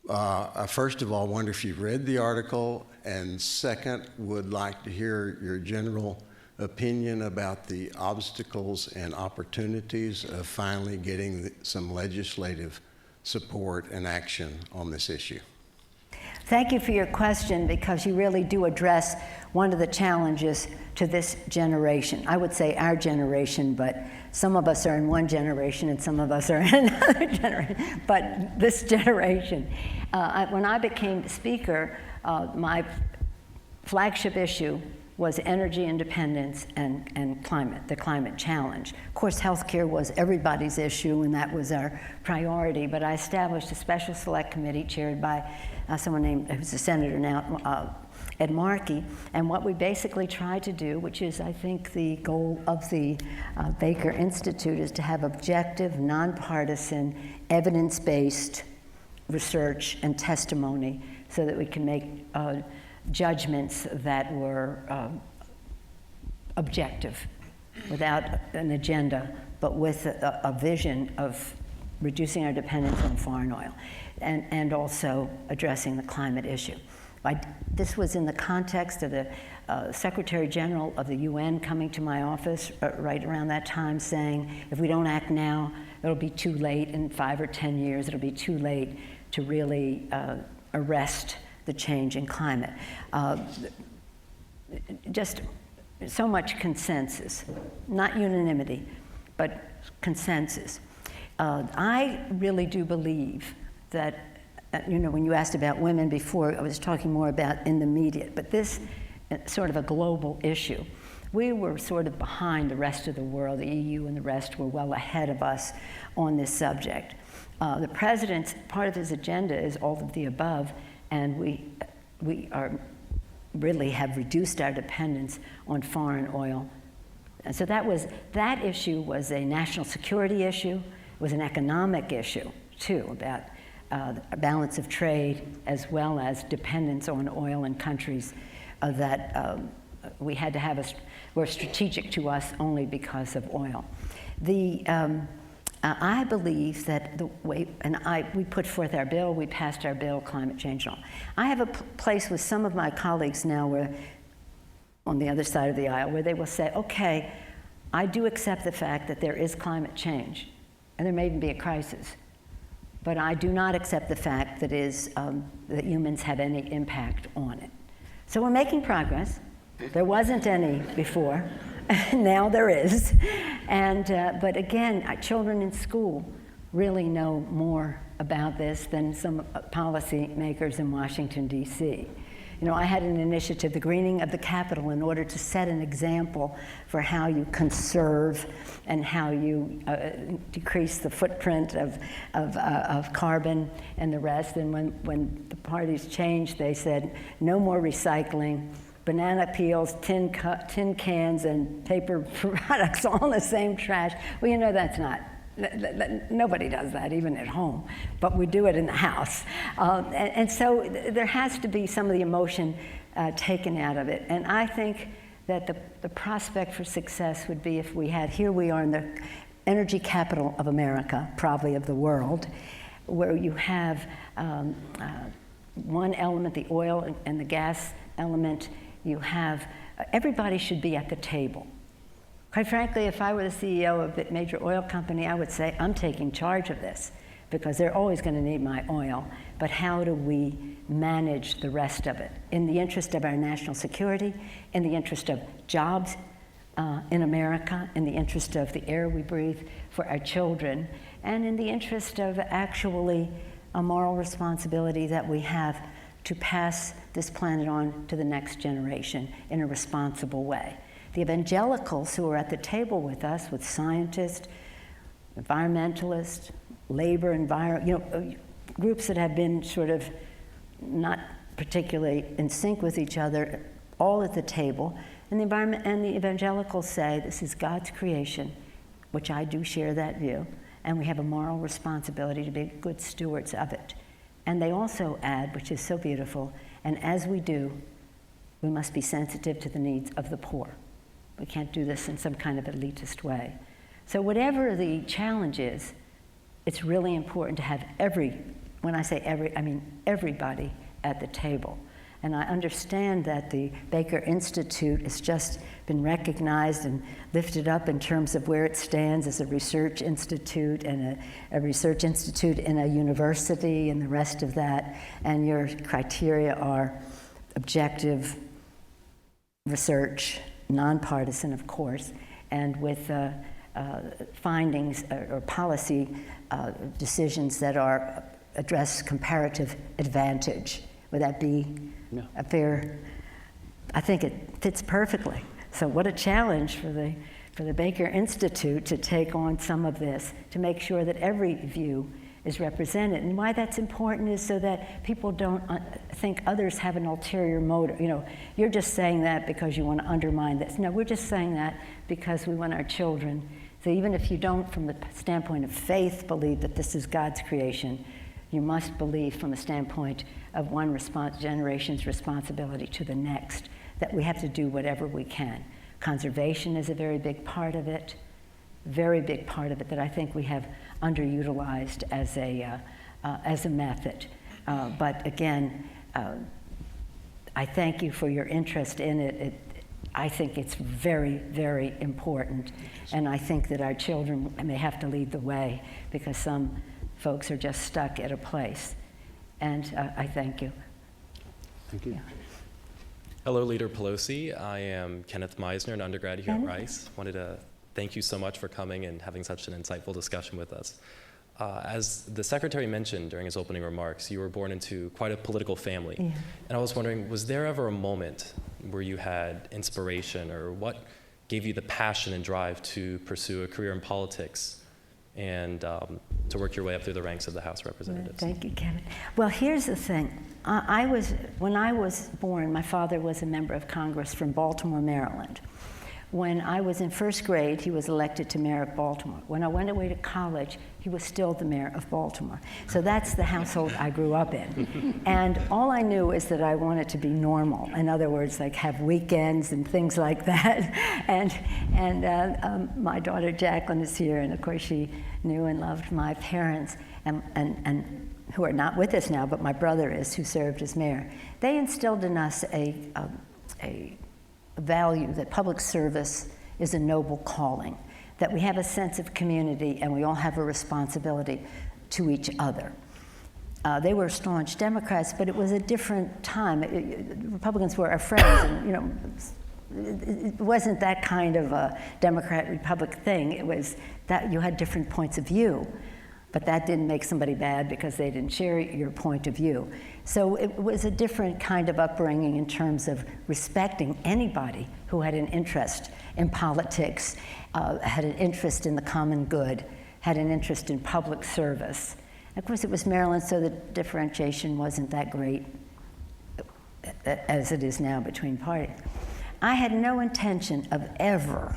I first of all wonder if you've read the article, and second, would like to hear your general opinion about the obstacles and opportunities of finally getting some legislative support and action on this issue. Thank you for your question, because you really do address one of the challenges to this generation. I would say our generation, but some of us are in one generation and some of us are in another generation. But this generation, when I became speaker, my flagship issue was energy independence and climate, the climate challenge. Of course, healthcare was everybody's issue, and that was our priority, but I established a special select committee chaired by someone named, who's a senator now, Ed Markey, and what we basically tried to do, which is, I think, the goal of the Baker Institute, is to have objective, nonpartisan, evidence-based research and testimony so that we can make judgments that were objective, without an agenda, but with a vision of reducing our dependence on foreign oil, and also addressing the climate issue. This was in the context of the Secretary General of the UN coming to my office right around that time saying, if we don't act now, it'll be too late. In 5 or 10 years, it'll be too late to really arrest the change in climate. Just so much consensus, not unanimity, but consensus. I really do believe that, when you asked about women before, I was talking more about in the media, but this sort of a global issue. We were sort of behind the rest of the world. The EU and the rest were well ahead of us on this subject. The president's, part of his agenda is all of the above, and we are really have reduced our dependence on foreign oil. And so that issue was a national security issue. It was an economic issue, too, about a balance of trade as well as dependence on oil in countries that we had to have were strategic to us only because of oil. I believe that the way, we put forth our bill, we passed our bill, climate change and all. I have a place with some of my colleagues now where, on the other side of the aisle, where they will say, okay, I do accept the fact that there is climate change, and there may even be a crisis, but I do not accept the fact that that humans have any impact on it. So we're making progress. There wasn't any before. Now there is. But again, children in school really know more about this than some policy makers in Washington, D.C. You know, I had an initiative, the greening of the Capitol, in order to set an example for how you conserve and how you decrease the footprint of carbon and the rest. And when the parties changed, they said, no more recycling. Banana peels, tin cans, and paper products all in the same trash. Well, you know that's not. Nobody does that, even at home, but we do it in the house. And so there has to be some of the emotion taken out of it. And I think that the prospect for success would be if we had, here we are in the energy capital of America, probably of the world, where you have one element, the oil and the gas element. You have, everybody should be at the table. Quite frankly, if I were the CEO of a major oil company, I would say, I'm taking charge of this, because they're always going to need my oil. But how do we manage the rest of it in the interest of our national security, in the interest of jobs in America, in the interest of the air we breathe for our children, and in the interest of actually a moral responsibility that we have to pass this planet on to the next generation in a responsible way. The evangelicals who are at the table with us, with scientists, environmentalists, labor, groups that have been sort of not particularly in sync with each other, all at the table, and the evangelicals say this is God's creation, which I do share that view, and we have a moral responsibility to be good stewards of it. And they also add, which is so beautiful, and as we do, we must be sensitive to the needs of the poor. We can't do this in some kind of elitist way. So whatever the challenge is, it's really important to have when I say every, I mean everybody at the table. And I understand that the Baker Institute has just been recognized and lifted up in terms of where it stands as a research institute and a research institute in a university and the rest of that. And your criteria are objective research, nonpartisan, of course, and with findings or policy decisions that address comparative advantage. Would that be a fair? I think it fits perfectly. So what a challenge for the Baker Institute to take on some of this, to make sure that every view is represented. And why that's important is so that people don't think others have an ulterior motive. You know, you're just saying that because you want to undermine this. No, we're just saying that because we want our children. So even if you don't, from the standpoint of faith, believe that this is God's creation, you must believe from a standpoint of one generation's responsibility to the next, that we have to do whatever we can. Conservation is a very big part of it, that I think we have underutilized as a method. But again, I thank you for your interest in it. I think it's very, very important. And I think that our children may have to lead the way, because some folks are just stuck at a place. And I thank you. Thank you. Yeah. Hello, Leader Pelosi. I am Kenneth Meisner, an undergrad here at Rice. Wanted to thank you so much for coming and having such an insightful discussion with us. As the Secretary mentioned during his opening remarks, you were born into quite a political family. Yeah. And I was wondering, was there ever a moment where you had inspiration, or what gave you the passion and drive to pursue a career in politics and to work your way up through the ranks of the House of Representatives? Thank you, Kevin. Well, here's the thing. When I was born, my father was a member of Congress from Baltimore, Maryland, When I was in first grade, he was elected to mayor of Baltimore. When I went away to college, he was still the mayor of Baltimore. So that's the household I grew up in. And all I knew is that I wanted to be normal. In other words, like have weekends and things like that. And my daughter Jacqueline is here, and of course she knew and loved my parents, and who are not with us now, but my brother is, who served as mayor. They instilled in us a value that public service is a noble calling, that we have a sense of community and we all have a responsibility to each other. They were staunch Democrats, but it was a different time. Republicans were our friends, and you know, it wasn't that kind of a Democrat-Republic thing. It was that you had different points of view, but that didn't make somebody bad because they didn't share your point of view. So it was a different kind of upbringing in terms of respecting anybody who had an interest in politics, had an interest in the common good, had an interest in public service. Of course, it was Maryland, so the differentiation wasn't that great as it is now between parties. I had no intention of ever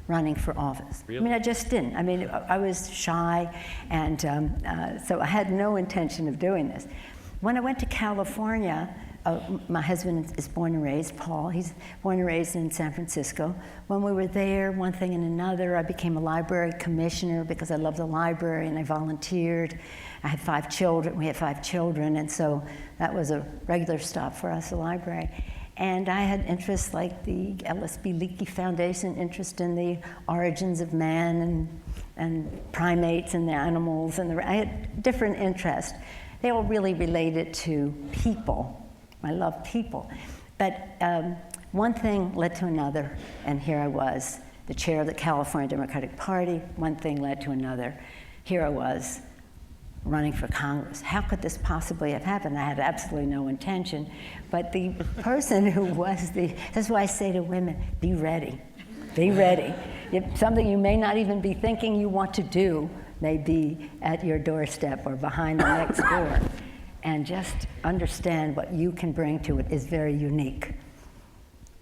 running for office. Really? I mean, I just didn't. I mean, I was shy, and so I had no intention of doing this. When I went to California, my husband is born and raised, Paul. He's born and raised in San Francisco. When we were there, one thing and another, I became a library commissioner because I love the library, and I volunteered. I had 5 children. We had 5 children, and so that was a regular stop for us, the library. And I had interests like the LSB Leakey Foundation, interest in the origins of man and primates and the animals, and I had different interests. They all really related to people. I love people. But one thing led to another, and here I was, the chair of the California Democratic Party. One thing led to another. Here I was, running for Congress. How could this possibly have happened? I had absolutely no intention. But the person who was that's why I say to women, be ready. Be ready. Something you may not even be thinking you want to do may be at your doorstep or behind the next door. And just understand what you can bring to it is very unique.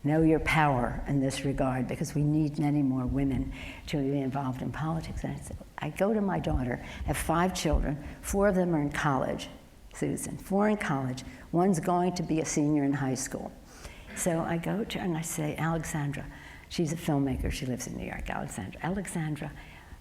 Know your power in this regard, because we need many more women to be involved in politics. And I go to my daughter, I have 5 children, 4 of them are in college, Susan, 4 in college, one's going to be a senior in high school. So I go to her and I say, Alexandra, she's a filmmaker, she lives in New York, Alexandra,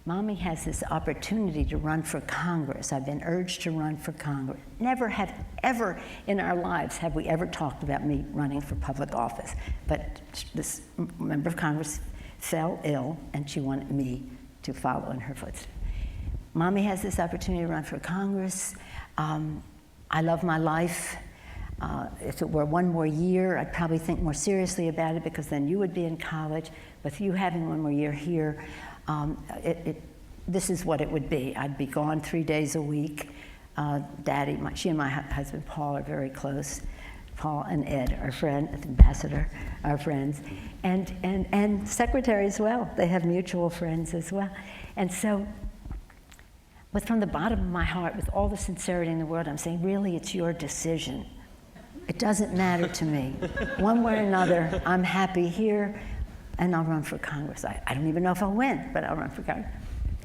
Mommy has this opportunity to run for Congress. I've been urged to run for Congress. Never have ever in our lives have we ever talked about me running for public office. But this member of Congress fell ill, and she wanted me to follow in her footsteps. Mommy has this opportunity to run for Congress. I love my life. If it were one more year, I'd probably think more seriously about it, because then you would be in college. With you having one more year here, this is what it would be. I'd be gone 3 days a week. Daddy, she and my husband Paul are very close. Paul and Ed, our friend, ambassador, our friends, and secretary as well. They have mutual friends as well. And so, but from the bottom of my heart, with all the sincerity in the world, I'm saying, really, it's your decision. It doesn't matter to me. One way or another, I'm happy here, and I'll run for Congress. I don't even know if I'll win, but I'll run for Congress.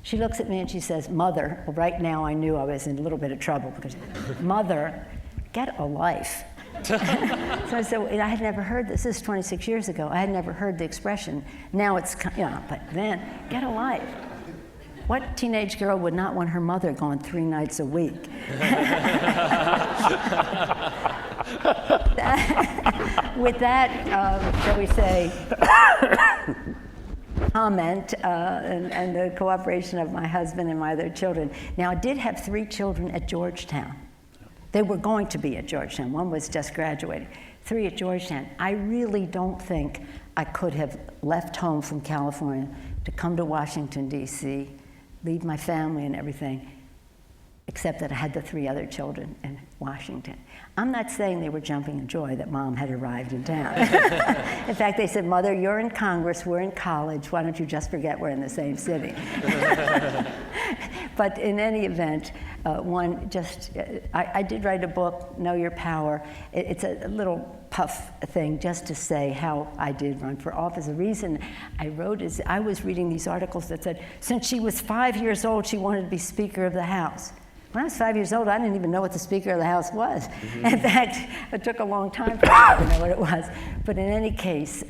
She looks at me and she says, Mother, well, right now I knew I was in a little bit of trouble, because, Mother, get a life. So I said, I had never heard this. This is 26 years ago. I had never heard the expression. Now it's, but then, get a life. What teenage girl would not want her mother gone 3 nights a week? With that, shall we say, comment and the cooperation of my husband and my other children. Now, I did have 3 children at Georgetown. They were going to be at Georgetown. One was just graduating. 3 at Georgetown. I really don't think I could have left home from California to come to Washington, D.C., leave my family and everything, except that I had the 3 other children in Washington. I'm not saying they were jumping in joy that Mom had arrived in town. In fact, they said, Mother, you're in Congress, we're in college, why don't you just forget we're in the same city? But in any event, I did write a book, Know Your Power. It's a little puff thing just to say how I did run for office. The reason I wrote is I was reading these articles that said since she was 5 years old, she wanted to be Speaker of the House. When I was 5 years old, I didn't even know what the Speaker of the House was. In fact, it took a long time for me to know what it was. But in any case,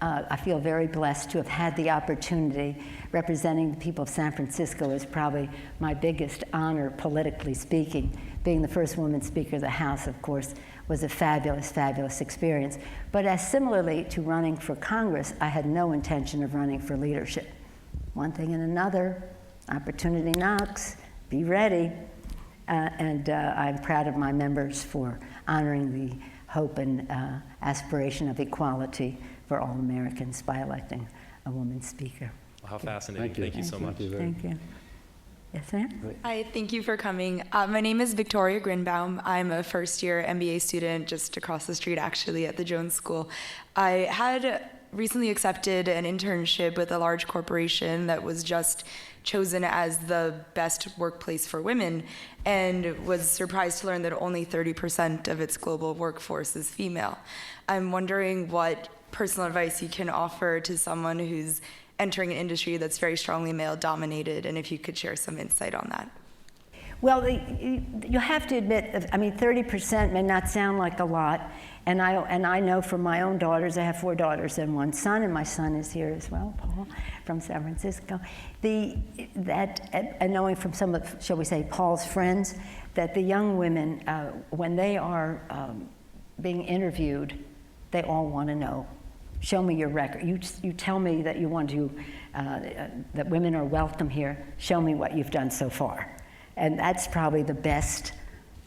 I feel very blessed to have had the opportunity. Representing the people of San Francisco is probably my biggest honor, politically speaking. Being the first woman Speaker of the House, of course, was a fabulous, fabulous experience. But as similarly to running for Congress, I had no intention of running for leadership. One thing and another, opportunity knocks, be ready. I'm proud of my members for honoring the hope and aspiration of equality for all Americans by electing a woman Speaker. Well, how fascinating. Thank you so much. Thank you. Yes, ma'am? Hi, thank you for coming. My name is Victoria Grinbaum. I'm a first-year MBA student just across the street, actually, at the Jones School. I had recently accepted an internship with a large corporation that was just chosen as the best workplace for women, and was surprised to learn that only 30% of its global workforce is female. I'm wondering what personal advice you can offer to someone who's entering an industry that's very strongly male-dominated, and if you could share some insight on that. Well, you have to admit, 30% may not sound like a lot, and I know from my own daughters, I have 4 daughters and 1 son, and my son is here as well, Paul, from San Francisco. And knowing from some of, shall we say, Paul's friends, that the young women, when they are being interviewed, they all want to know, show me your record. You tell me that you want to, that women are welcome here. Show me what you've done so far. And that's probably the best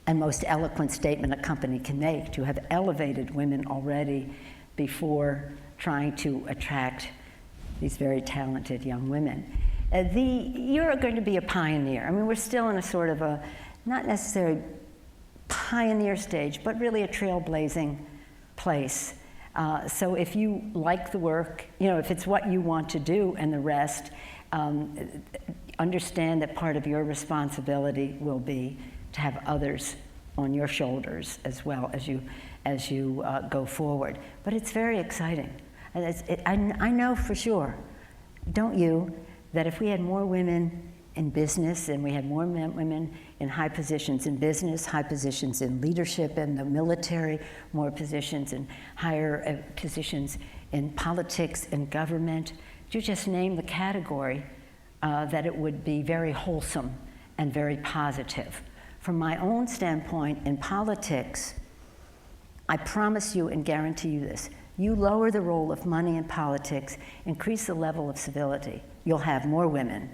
and most eloquent statement a company can make, to have elevated women already before trying to attract these very talented young women. You're going to be a pioneer. I mean, we're still in a sort of a, not necessarily pioneer stage, but really a trailblazing place. So if you like the work, if it's what you want to do and the rest, understand that part of your responsibility will be to have others on your shoulders as well as you go forward. But it's very exciting. And I know for sure, don't you, that if we had more women in business and we had more women in high positions in business, high positions in leadership in the military, more positions in higher positions in politics and government, you just name the category, that it would be very wholesome and very positive. From my own standpoint in politics, I promise you and guarantee you this, you lower the role of money in politics, increase the level of civility, you'll have more women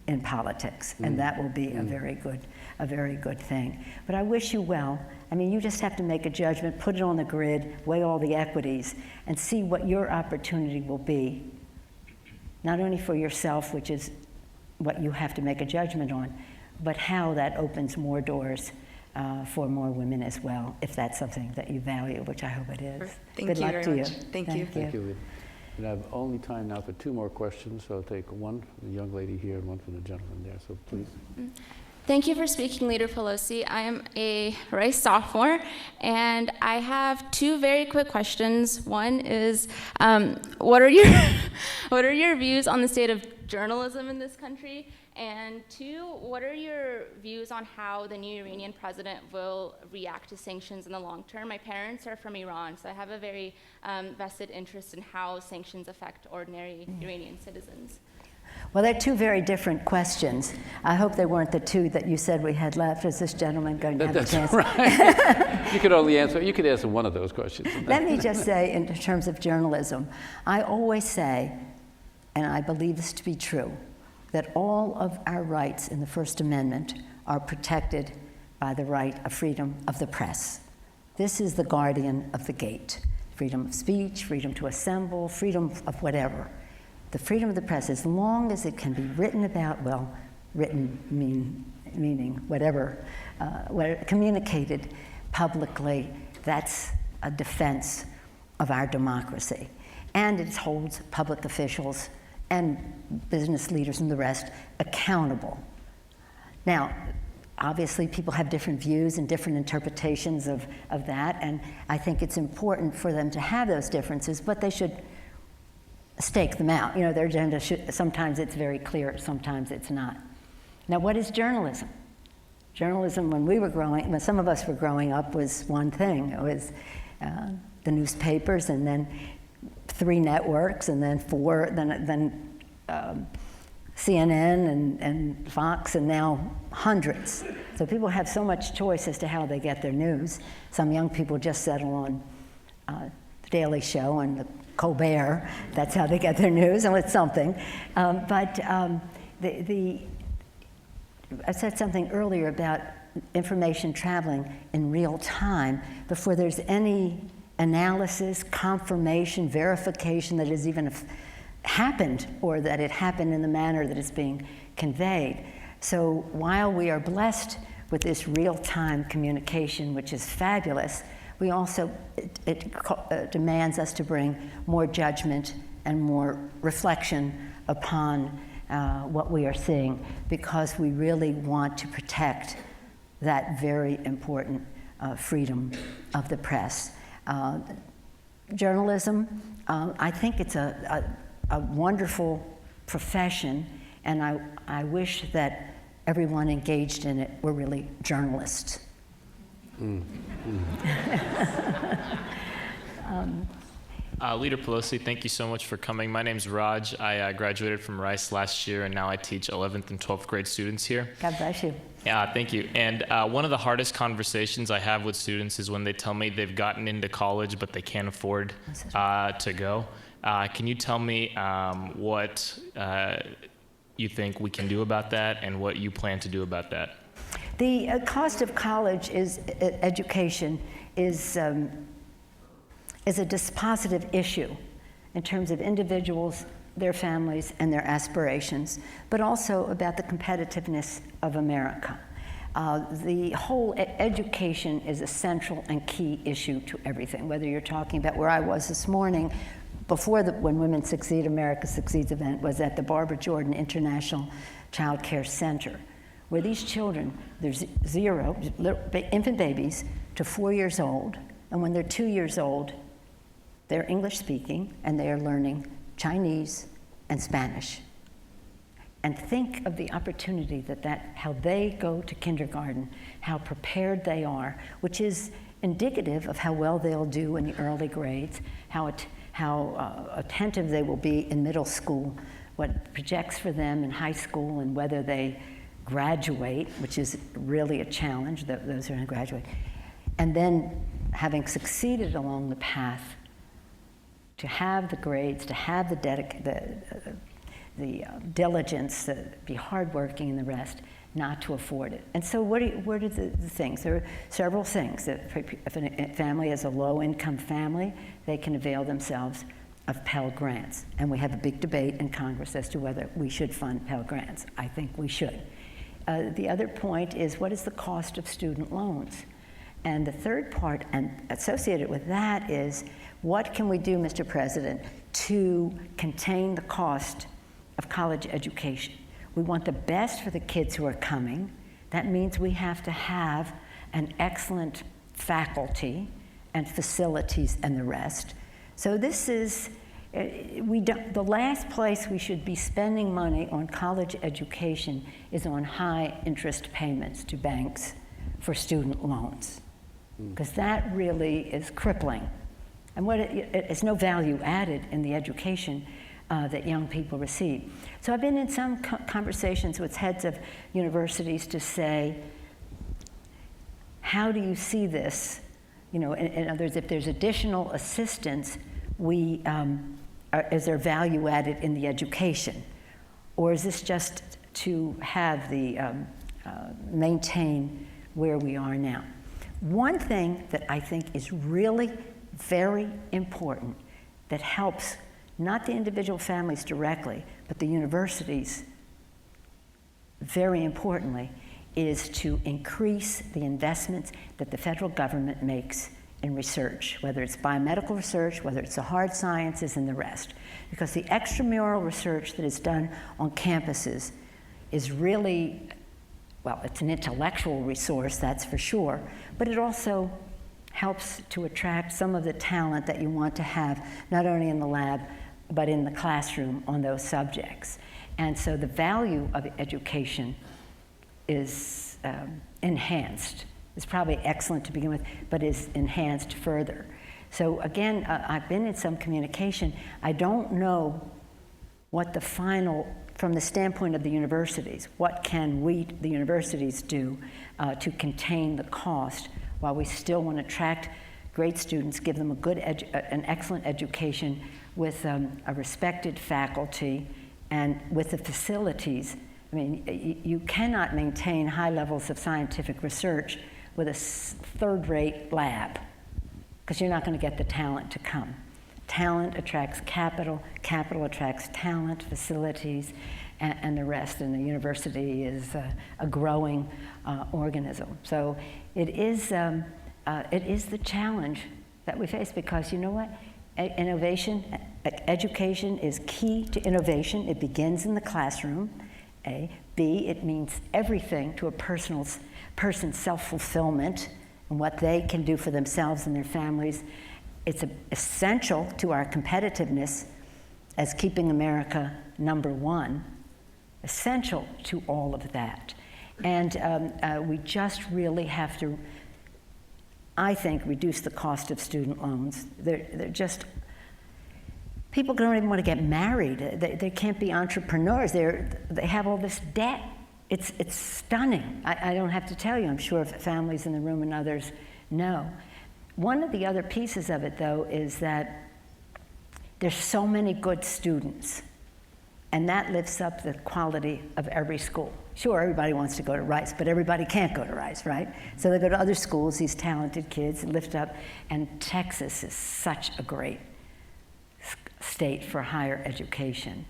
in politics, and that will be a very good thing. But I wish you well. I mean, you just have to make a judgment, put it on the grid, weigh all the equities, and see what your opportunity will be, not only for yourself, which is what you have to make a judgment on, but how that opens more doors for more women as well, if that's something that you value, which I hope it is. Thank Good you luck very to much. you. Thank you. Thank you. We have only time now for 2 more questions, so I'll take one from the young lady here and one from the gentleman there, so please. Thank you for speaking, Leader Pelosi. I am a Rice sophomore, and I have 2 very quick questions. One is, what are your views on the state of journalism in this country? And 2, what are your views on how the new Iranian president will react to sanctions in the long term? My parents are from Iran, so I have a very vested interest in how sanctions affect ordinary Iranian citizens. Well, they're 2 very different questions. I hope they weren't the 2 that you said we had left. Is this gentleman going to have a chance? Right. You could answer one of those questions. Let me just say, in terms of journalism, I always say, and I believe this to be true, that all of our rights in the First Amendment are protected by the right of freedom of the press. This is the guardian of the gate. Freedom of speech, freedom to assemble, freedom of whatever. The freedom of the press, as long as it can be written about, well, written meaning whatever, communicated publicly, that's a defense of our democracy. And it holds public officials and business leaders and the rest accountable. Now, obviously people have different views and different interpretations of that, and I think it's important for them to have those differences, but they should stake them out. You know, their agenda should, sometimes it's very clear, sometimes it's not. Now, what is journalism? Journalism, when some of us were growing up, was one thing. It was the newspapers, and then 3 networks, and then 4, then CNN and Fox, and now hundreds. So people have so much choice as to how they get their news. Some young people just settle on The Daily Show and the Colbert. That's how they get their news, and it's something. I said something earlier about information traveling in real time before there's any analysis, confirmation, verification that it has even happened, or that it happened in the manner that it's being conveyed. So while we are blessed with this real-time communication, which is fabulous, we also, it demands us to bring more judgment and more reflection upon what we are seeing, because we really want to protect that very important freedom of the press. Journalism, I think it's a wonderful profession, and I wish that everyone engaged in it were really journalists. Leader Pelosi, thank you so much for coming. My name's Raj. I graduated from Rice last year, and now I teach 11th and 12th grade students here. God bless you. Yeah, thank you. And one of the hardest conversations I have with students is when they tell me they've gotten into college, but they can't afford to go. Can you tell me what you think we can do about that, and what you plan to do about that? The cost of college education is a dispositive issue in terms of individuals, their families, and their aspirations, but also about the competitiveness of America. The whole education is a central and key issue to everything, whether you're talking about where I was this morning, before When Women Succeed, America Succeeds event, was at the Barbara Jordan International Child Care Center, where these children, there's 0 infant babies to 4 years old, and when they're 2 years old, they're English speaking, and they are learning Chinese and Spanish. And think of the opportunity how they go to kindergarten, how prepared they are, which is indicative of how well they'll do in the early grades, how attentive they will be in middle school, what projects for them in high school, and whether they graduate, which is really a challenge, those who are going to graduate. And then, having succeeded along the path, to have the grades, to have the diligence, to be hardworking and the rest, not to afford it. And so what are the things? There are several things. If a family is a low-income family, they can avail themselves of Pell Grants. And we have a big debate in Congress as to whether we should fund Pell Grants. I think we should. The other point is, what is the cost of student loans? And the third part, and associated with that, is what can we do, Mr. President, to contain the cost of college education? We want the best for the kids who are coming. That means we have to have an excellent faculty and facilities and the rest. So this is, the last place we should be spending money on college education is on high interest payments to banks for student loans, because that really is crippling. And it's no value added in the education that young people receive. So I've been in some conversations with heads of universities to say, how do you see this? You know, in other words, if there's additional assistance, is there value added in the education? Or is this just to have maintain where we are now? One thing that I think is really very important that helps not the individual families directly, but the universities very importantly, is to increase the investments that the federal government makes in research, whether it's biomedical research, whether it's the hard sciences and the rest. Because the extramural research that is done on campuses is really well, it's an intellectual resource, that's for sure, but it also helps to attract some of the talent that you want to have, not only in the lab, but in the classroom on those subjects. And so the value of education is enhanced. It's probably excellent to begin with, but is enhanced further. So again, I've been in some communication. I don't know what the final, from the standpoint of the universities, what can we, the universities, do to contain the cost while we still want to attract great students, give them a good, an excellent education with a respected faculty and with the facilities. I mean, you cannot maintain high levels of scientific research with a third-rate lab, because you're not going to get the talent to come. Talent attracts capital, capital attracts talent, facilities, and the rest, and the university is a growing organism. So it is the challenge that we face, because you know what? Innovation, education is key to innovation. It begins in the classroom, A. B, it means everything to a person's self-fulfillment and what they can do for themselves and their families. It's essential to our competitiveness as keeping America #1, essential to all of that. And we just really have to, I think, reduce the cost of student loans. They're just, people don't even want to get married. They can't be entrepreneurs. They have all this debt. It's stunning. I don't have to tell you. I'm sure families in the room and others know. One of the other pieces of it, though, is that there's so many good students, and that lifts up the quality of every school. Sure, everybody wants to go to Rice, but everybody can't go to Rice, right? So they go to other schools, these talented kids, lift up, and Texas is such a great state for higher education.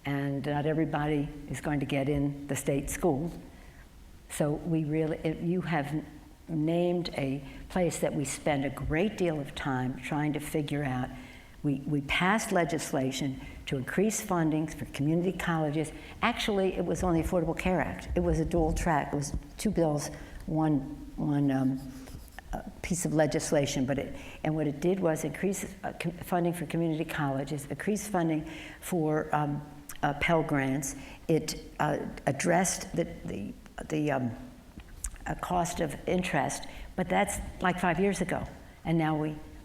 And not everybody is going to get in the state schools. So you have named a place that we spend a great deal of time trying to figure out. We passed legislation to increase funding for community colleges. Actually, it was on the Affordable Care Act. It was a dual track. It was 2 bills, one piece of legislation, and what it did was increase funding for community colleges, increase funding for Pell Grants. It addressed the cost of interest, but that's like 5 years ago, and now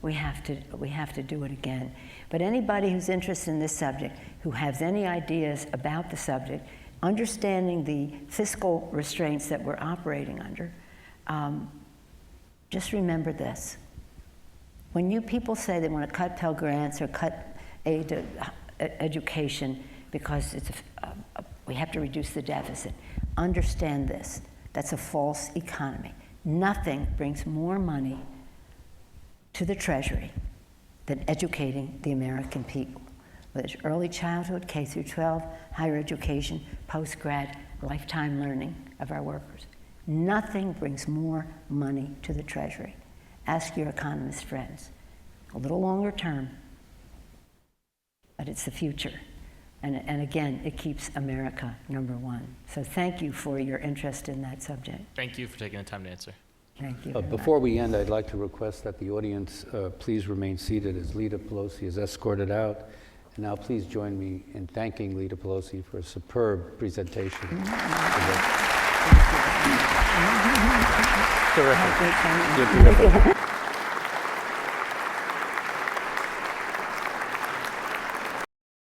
we have to do it again. But anybody who's interested in this subject, who has any ideas about the subject, understanding the fiscal restraints that we're operating under, just remember this. When people say they want to cut Pell Grants or cut aid to education because we have to reduce the deficit, understand this. That's a false economy. Nothing brings more money to the Treasury than educating the American people. Whether it's early childhood, K through 12, higher education, post-grad, lifetime learning of our workers. Nothing brings more money to the Treasury. Ask your economist friends. A little longer term, but it's the future. And again, it keeps America #1. So thank you for your interest in that subject. Thank you for taking the time to answer. Thank you. Before we end, I'd like to request that the audience please remain seated as Leader Pelosi is escorted out. And now please join me in thanking Leader Pelosi for a superb presentation. Terrific. You're terrific.